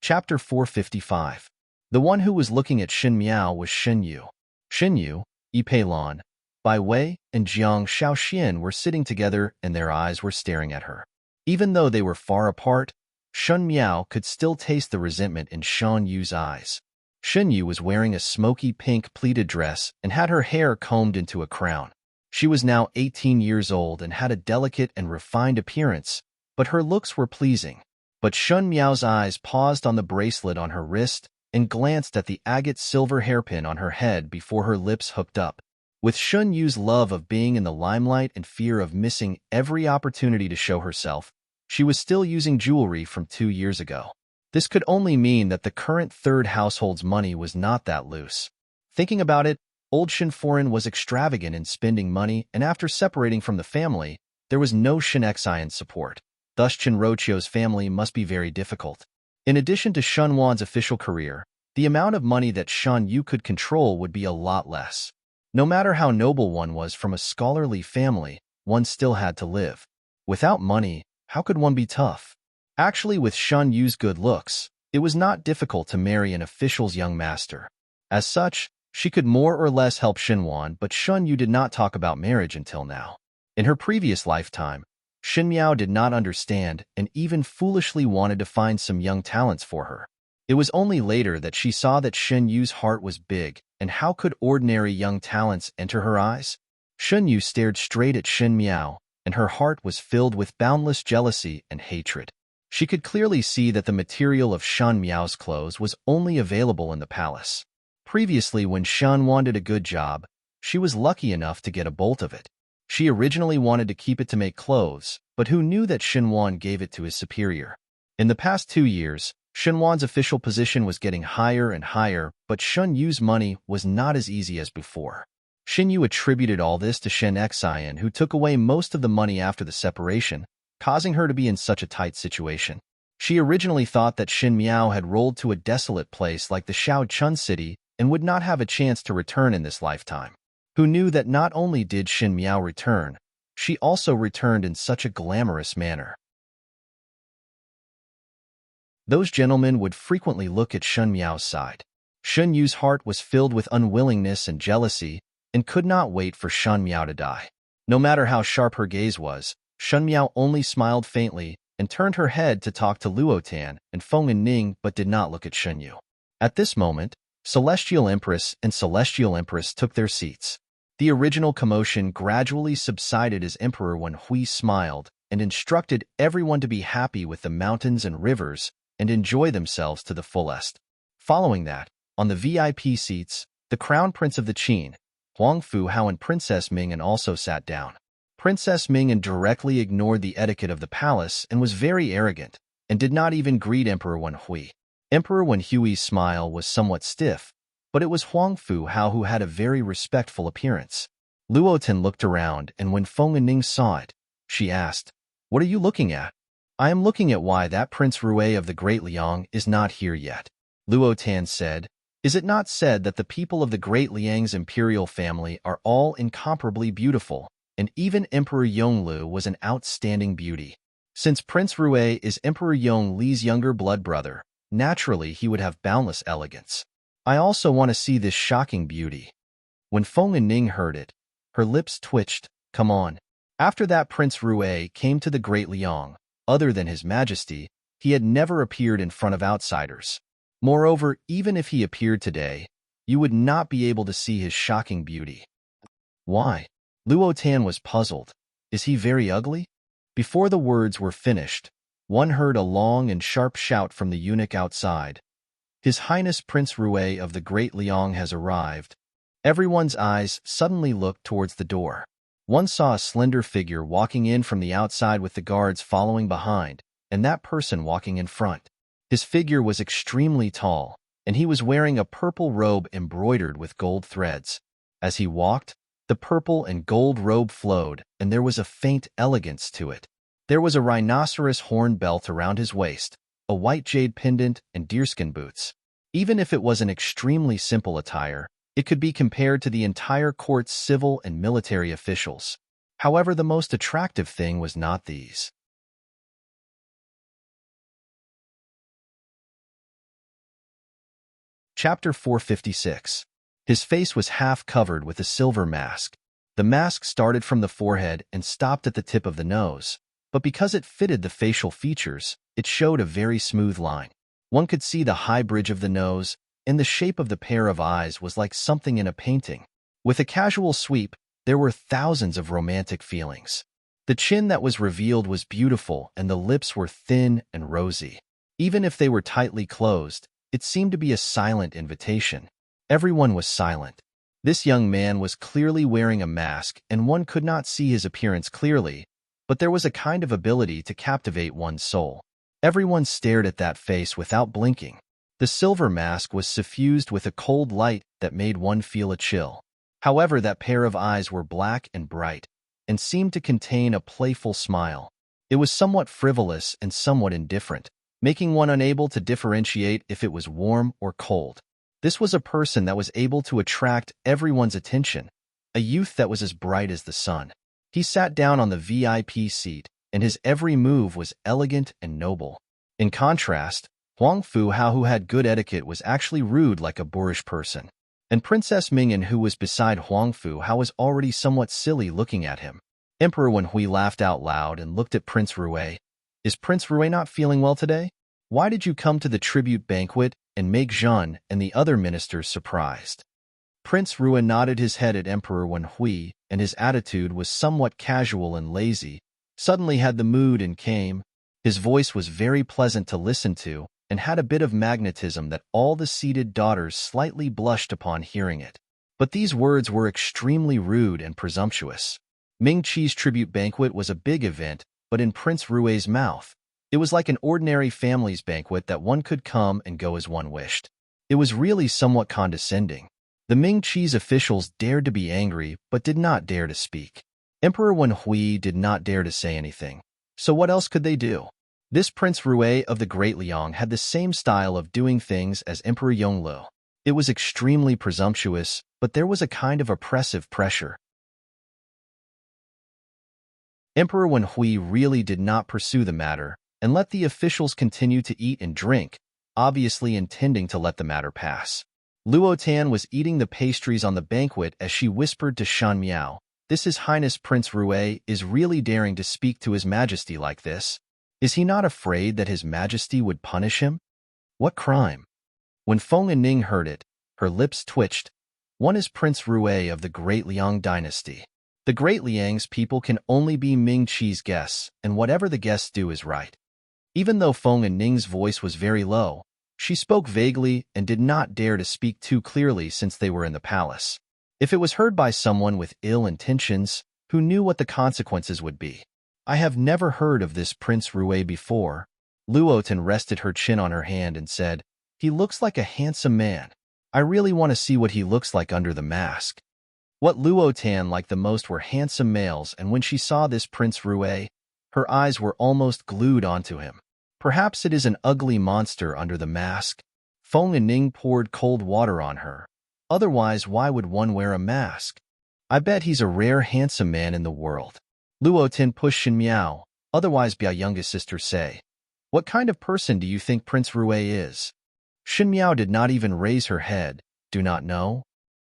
Chapter 455. The one who was looking at Shin Miao was Shen Yu. Shen Yu, Yi Peilan, Bai Wei, and Jiang Shaoxian were sitting together and their eyes were staring at her. Even though they were far apart, Shen Miao could still taste the resentment in Shan Yu's eyes. Shen Yu was wearing a smoky pink pleated dress and had her hair combed into a crown. She was now 18 years old and had a delicate and refined appearance, but her looks were pleasing. But Shen Miao's eyes paused on the bracelet on her wrist and glanced at the agate silver hairpin on her head before her lips hooked up. With Shen Yu's love of being in the limelight and fear of missing every opportunity to show herself, she was still using jewelry from 2 years ago. This could only mean that the current third household's money was not that loose. Thinking about it, old Shin Foreign was extravagant in spending money, and after separating from the family, there was no Shin Xian's support. Thus Shin Rochio's family must be very difficult. In addition to Shen Wan's official career, the amount of money that Shan Yu could control would be a lot less. No matter how noble one was from a scholarly family, one still had to live. Without money, how could one be tough? Actually, with Shan Yu's good looks, it was not difficult to marry an official's young master. As such, She could more or less help Xinhuan, but Shun Yu did not talk about marriage until now. In her previous lifetime, Xin Miao did not understand and even foolishly wanted to find some young talents for her. It was only later that she saw that Xin Yu's heart was big, and how could ordinary young talents enter her eyes? Xin Yu stared straight at Xin Miao, and her heart was filled with boundless jealousy and hatred. She could clearly see that the material of Shan Miao's clothes was only available in the palace. Previously, when Shan wanted a good job, she was lucky enough to get a bolt of it. She originally wanted to keep it to make clothes, but who knew that Xinhuan gave it to his superior? In the past 2 years, Xinhuan's official position was getting higher and higher, but Shun Yu's money was not as easy as before. Xin Yu attributed all this to Shen Xian, who took away most of the money after the separation, causing her to be in such a tight situation. She originally thought that Xin Miao had rolled to a desolate place like the Shao Chun city and would not have a chance to return in this lifetime. Who knew that not only did Xin Miao return, she also returned in such a glamorous manner. Those gentlemen would frequently look at Shun Miao's side. Shun Yu's heart was filled with unwillingness and jealousy and could not wait for Shun Miao to die. No matter how sharp her gaze was, Shun Miao only smiled faintly and turned her head to talk to Luotan and Feng and Ning, but did not look at Shun Yu. At this moment, Celestial Empress and Celestial Empress took their seats. The original commotion gradually subsided as Emperor Wen Hui smiled and instructed everyone to be happy with the mountains and rivers and enjoy themselves to the fullest. Following that, on the VIP seats, the Crown Prince of the Qin, Huang Fu Hao and Princess Ming'an also sat down. Princess Ming'an directly ignored the etiquette of the palace and was very arrogant, and did not even greet Emperor Wen Hui. Emperor Wen Hui's smile was somewhat stiff, but it was Huang Fu Hao who had a very respectful appearance. Luotan looked around, and when Feng and Ning saw it, she asked, "What are you looking at?" "I am looking at why that Prince Rui of the Great Liang is not here yet." Luotan said, "Is it not said that the people of the Great Liang's imperial family are all incomparably beautiful, and even Emperor Yonglu was an outstanding beauty? Since Prince Rui is Emperor Yongli's younger blood brother, naturally he would have boundless elegance. I also want to see this shocking beauty." When Feng and Ning heard it, her lips twitched. Come on. After that Prince Rui came to the Great Liang, other than His Majesty, he had never appeared in front of outsiders. Moreover, even if he appeared today, you would not be able to see his shocking beauty. Why? Luotan was puzzled. Is he very ugly? Before the words were finished, one heard a long and sharp shout from the eunuch outside. His Highness Prince Rui of the Great Liang has arrived. Everyone's eyes suddenly looked towards the door. One saw a slender figure walking in from the outside with the guards following behind, and that person walking in front. His figure was extremely tall, and he was wearing a purple robe embroidered with gold threads. As he walked, the purple and gold robe flowed, and there was a faint elegance to it. There was a rhinoceros horn belt around his waist, a white jade pendant, and deerskin boots. Even if it was an extremely simple attire, it could be compared to the entire court's civil and military officials. However, the most attractive thing was not these. Chapter 456. His face was half covered with a silver mask. The mask started from the forehead and stopped at the tip of the nose, but because it fitted the facial features, it showed a very smooth line. One could see the high bridge of the nose, and the shape of the pair of eyes was like something in a painting. With a casual sweep, there were thousands of romantic feelings. The chin that was revealed was beautiful, and the lips were thin and rosy. Even if they were tightly closed, it seemed to be a silent invitation. Everyone was silent. This young man was clearly wearing a mask, and one could not see his appearance clearly, but there was a kind of ability to captivate one's soul. Everyone stared at that face without blinking. The silver mask was suffused with a cold light that made one feel a chill. However, that pair of eyes were black and bright, and seemed to contain a playful smile. It was somewhat frivolous and somewhat indifferent, making one unable to differentiate if it was warm or cold. This was a person that was able to attract everyone's attention, a youth that was as bright as the sun. He sat down on the VIP seat, and his every move was elegant and noble. In contrast, Huang Fu Hao, who had good etiquette, was actually rude like a boorish person. and Princess Mingyan, who was beside Huangfu Hao, was already somewhat silly looking at him. Emperor Wenhui laughed out loud and looked at Prince Rui. Is Prince Rui not feeling well today? Why did you come to the tribute banquet and make Zhen and the other ministers surprised? Prince Rui nodded his head at Emperor Wenhui, and his attitude was somewhat casual and lazy. Suddenly had the mood and came. His voice was very pleasant to listen to, and had a bit of magnetism that all the seated daughters slightly blushed upon hearing it. But these words were extremely rude and presumptuous. Ming Qi's tribute banquet was a big event, but in Prince Rui's mouth, it was like an ordinary family's banquet that one could come and go as one wished. It was really somewhat condescending. The Ming Qi's officials dared to be angry, but did not dare to speak. Emperor Wenhui did not dare to say anything. So what else could they do? This Prince Rui of the Great Liang had the same style of doing things as Emperor Yonglu. It was extremely presumptuous, but there was a kind of oppressive pressure. Emperor Wenhui really did not pursue the matter and let the officials continue to eat and drink, obviously intending to let the matter pass. Luo Tan was eating the pastries on the banquet as she whispered to Shan Miao, "This His Highness Prince Rui is really daring to speak to His Majesty like this. Is he not afraid that His Majesty would punish him? What crime?" When Feng and Ning heard it, her lips twitched. One is Prince Rui of the Great Liang dynasty. The Great Liang's people can only be Ming Qi's guests, and whatever the guests do is right. Even though Feng and Ning's voice was very low, she spoke vaguely and did not dare to speak too clearly since they were in the palace. If it was heard by someone with ill intentions, who knew what the consequences would be. "I have never heard of this Prince Rui before." Luotan rested her chin on her hand and said, "He looks like a handsome man. I really want to see what he looks like under the mask." What Luotan liked the most were handsome males, and when she saw this Prince Rui, her eyes were almost glued onto him. Perhaps it is an ugly monster under the mask. Feng and Ning poured cold water on her. Otherwise, why would one wear a mask? "I bet he's a rare handsome man in the world." Luotan pushed Shin Miao, otherwise Bia youngest sister, say, "What kind of person do you think Prince Rui is?" Shin Miao did not even raise her head. "Do not know?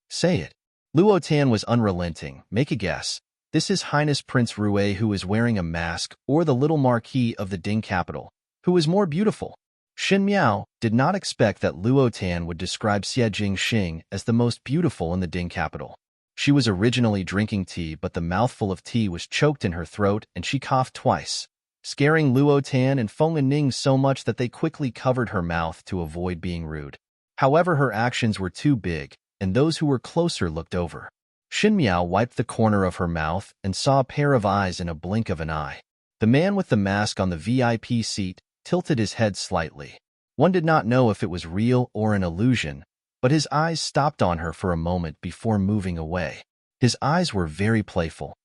Say it." Luotan was unrelenting. "Make a guess. This is Highness Prince Rui, who is wearing a mask, or the little marquis of the Ding capital, who is more beautiful." Shin Miao did not expect that Luotan would describe Xie Jingxing as the most beautiful in the Ding capital. She was originally drinking tea, but the mouthful of tea was choked in her throat and she coughed twice, scaring Luotan and Feng and Ning so much that they quickly covered her mouth to avoid being rude. However, her actions were too big, and those who were closer looked over. Shin Miao wiped the corner of her mouth and saw a pair of eyes in a blink of an eye. The man with the mask on the VIP seat tilted his head slightly. One did not know if it was real or an illusion, but his eyes stopped on her for a moment before moving away. His eyes were very playful.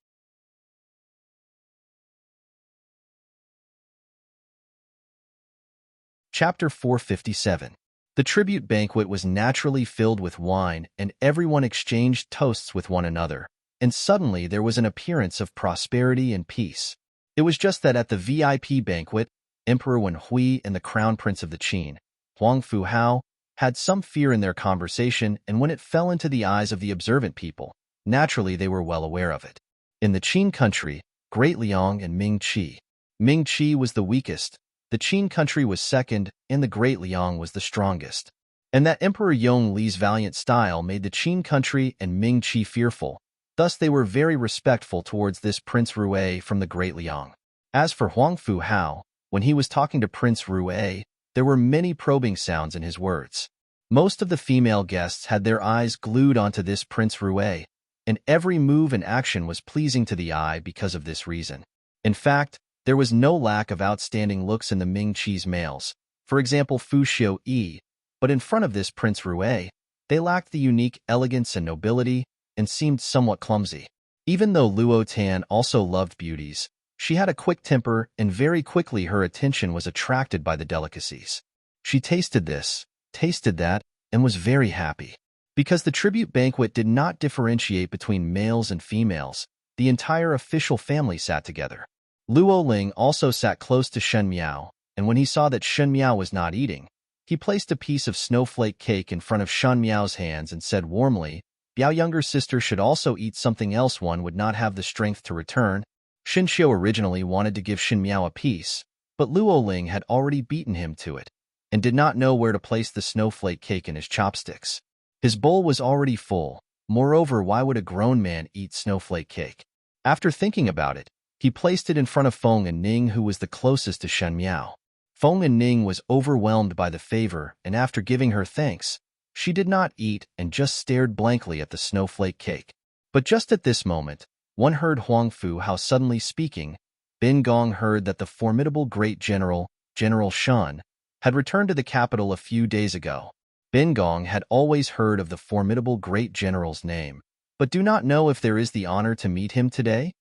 Chapter 457. The tribute banquet was naturally filled with wine, and everyone exchanged toasts with one another, and suddenly there was an appearance of prosperity and peace. It was just that at the VIP banquet, Emperor Wenhui and the Crown Prince of the Qin, Huangfu Hao, had some fear in their conversation, and when it fell into the eyes of the observant people, naturally they were well aware of it. In the Qin country, Great Liang and Ming Qi. Ming Qi was the weakest, the Qin country was second, and the Great Liang was the strongest. And that Emperor Yong Li's valiant style made the Qin country and Ming Qi fearful, thus they were very respectful towards this Prince Rui from the Great Liang. As for Huangfu Hao, when he was talking to Prince Rui, there were many probing sounds in his words. Most of the female guests had their eyes glued onto this Prince Rui, and every move and action was pleasing to the eye because of this reason. In fact, there was no lack of outstanding looks in the Ming Qi's males, for example Fu Xiu Yi, but in front of this Prince Rui, they lacked the unique elegance and nobility, and seemed somewhat clumsy. Even though Luo Tan also loved beauties, she had a quick temper, and very quickly her attention was attracted by the delicacies. She tasted this, tasted that, and was very happy. Because the tribute banquet did not differentiate between males and females, the entire official family sat together. Luo Ling also sat close to Shen Miao, and when he saw that Shen Miao was not eating, He placed a piece of snowflake cake in front of Shen Miao's hands and said warmly, Biao younger sister should also eat something else one would not have the strength to return. Xin Xiu originally wanted to give Shen Miao a piece, but Luo Ling had already beaten him to it, and did not know where to place the snowflake cake in his chopsticks. His bowl was already full. Moreover, why would a grown man eat snowflake cake? After thinking about it, he placed it in front of Feng and Ning, who was the closest to Shen Miao. Feng and Ning was overwhelmed by the favor, and after giving her thanks, she did not eat and just stared blankly at the snowflake cake. But just at this moment, one heard Huang Fu Hao suddenly speaking. Bin Gong heard that the formidable great general, General Shen, had returned to the capital a few days ago. Bin Gong had always heard of the formidable great general's name, but do not know if there is the honor to meet him today.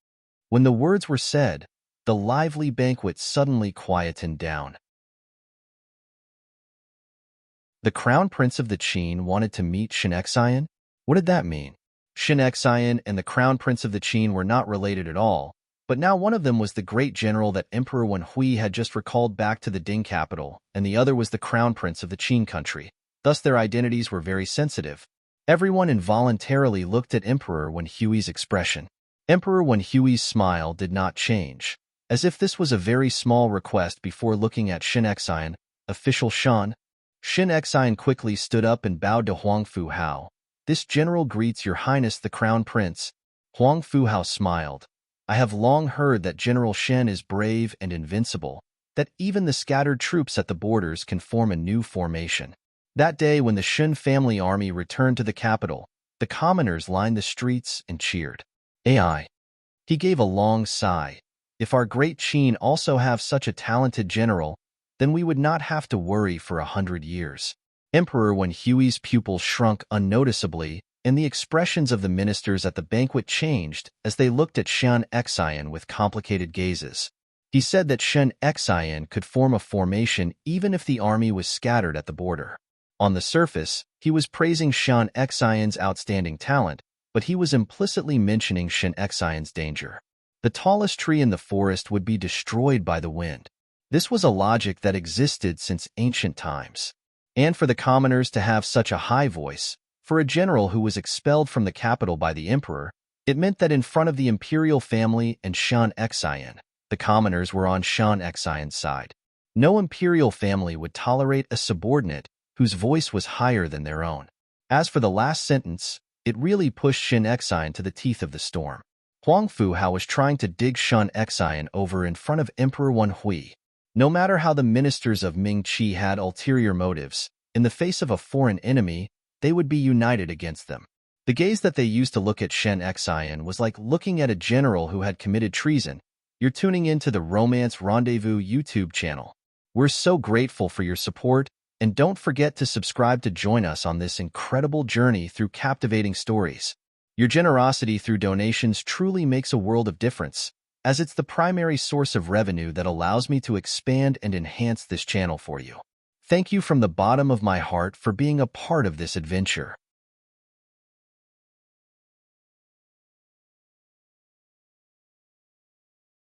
When the words were said, the lively banquet suddenly quietened down. The crown prince of the Qin wanted to meet Shen Xian? What did that mean? Shen Xian and the crown prince of the Qin were not related at all, but now one of them was the great general that Emperor Wen Hui had just recalled back to the Ding capital, and the other was the crown prince of the Qin country. Thus their identities were very sensitive. Everyone involuntarily looked at Emperor Wen Hui's expression. Emperor Wen Hui's smile did not change, as if this was a very small request before looking at Shen Xian, official Shen. Shen Xian quickly stood up and bowed to Huang Fu Hao. This general greets your highness the crown prince. Huang Fu Hao smiled. I have long heard that General Shen is brave and invincible, that even the scattered troops at the borders can form a new formation. That day when the Shen family army returned to the capital, the commoners lined the streets and cheered. AI. He gave a long sigh. If our great Qin also have such a talented general, then we would not have to worry for 100 years. Emperor Wen Hui's pupils shrunk unnoticeably, and the expressions of the ministers at the banquet changed as they looked at Shen Xian with complicated gazes. He said that Shen Xian could form a formation even if the army was scattered at the border. On the surface, he was praising Shen Xian's outstanding talent, but he was implicitly mentioning Shen Xian's danger. The tallest tree in the forest would be destroyed by the wind. This was a logic that existed since ancient times. And for the commoners to have such a high voice, for a general who was expelled from the capital by the emperor, it meant that in front of the imperial family and Shen Xian, the commoners were on Shen Xian's side. No imperial family would tolerate a subordinate whose voice was higher than their own. As for the last sentence, it really pushed Shen Xian to the teeth of the storm. Huang Fu Hao was trying to dig Shen Xian over in front of Emperor Wen Hui. No matter how the ministers of Ming Qi had ulterior motives, in the face of a foreign enemy, they would be united against them. The gaze that they used to look at Shen Xian was like looking at a general who had committed treason. You're tuning into the Romance Rendezvous YouTube channel. We're so grateful for your support, and don't forget to subscribe to join us on this incredible journey through captivating stories. Your generosity through donations truly makes a world of difference, as it's the primary source of revenue that allows me to expand and enhance this channel for you. Thank you from the bottom of my heart for being a part of this adventure.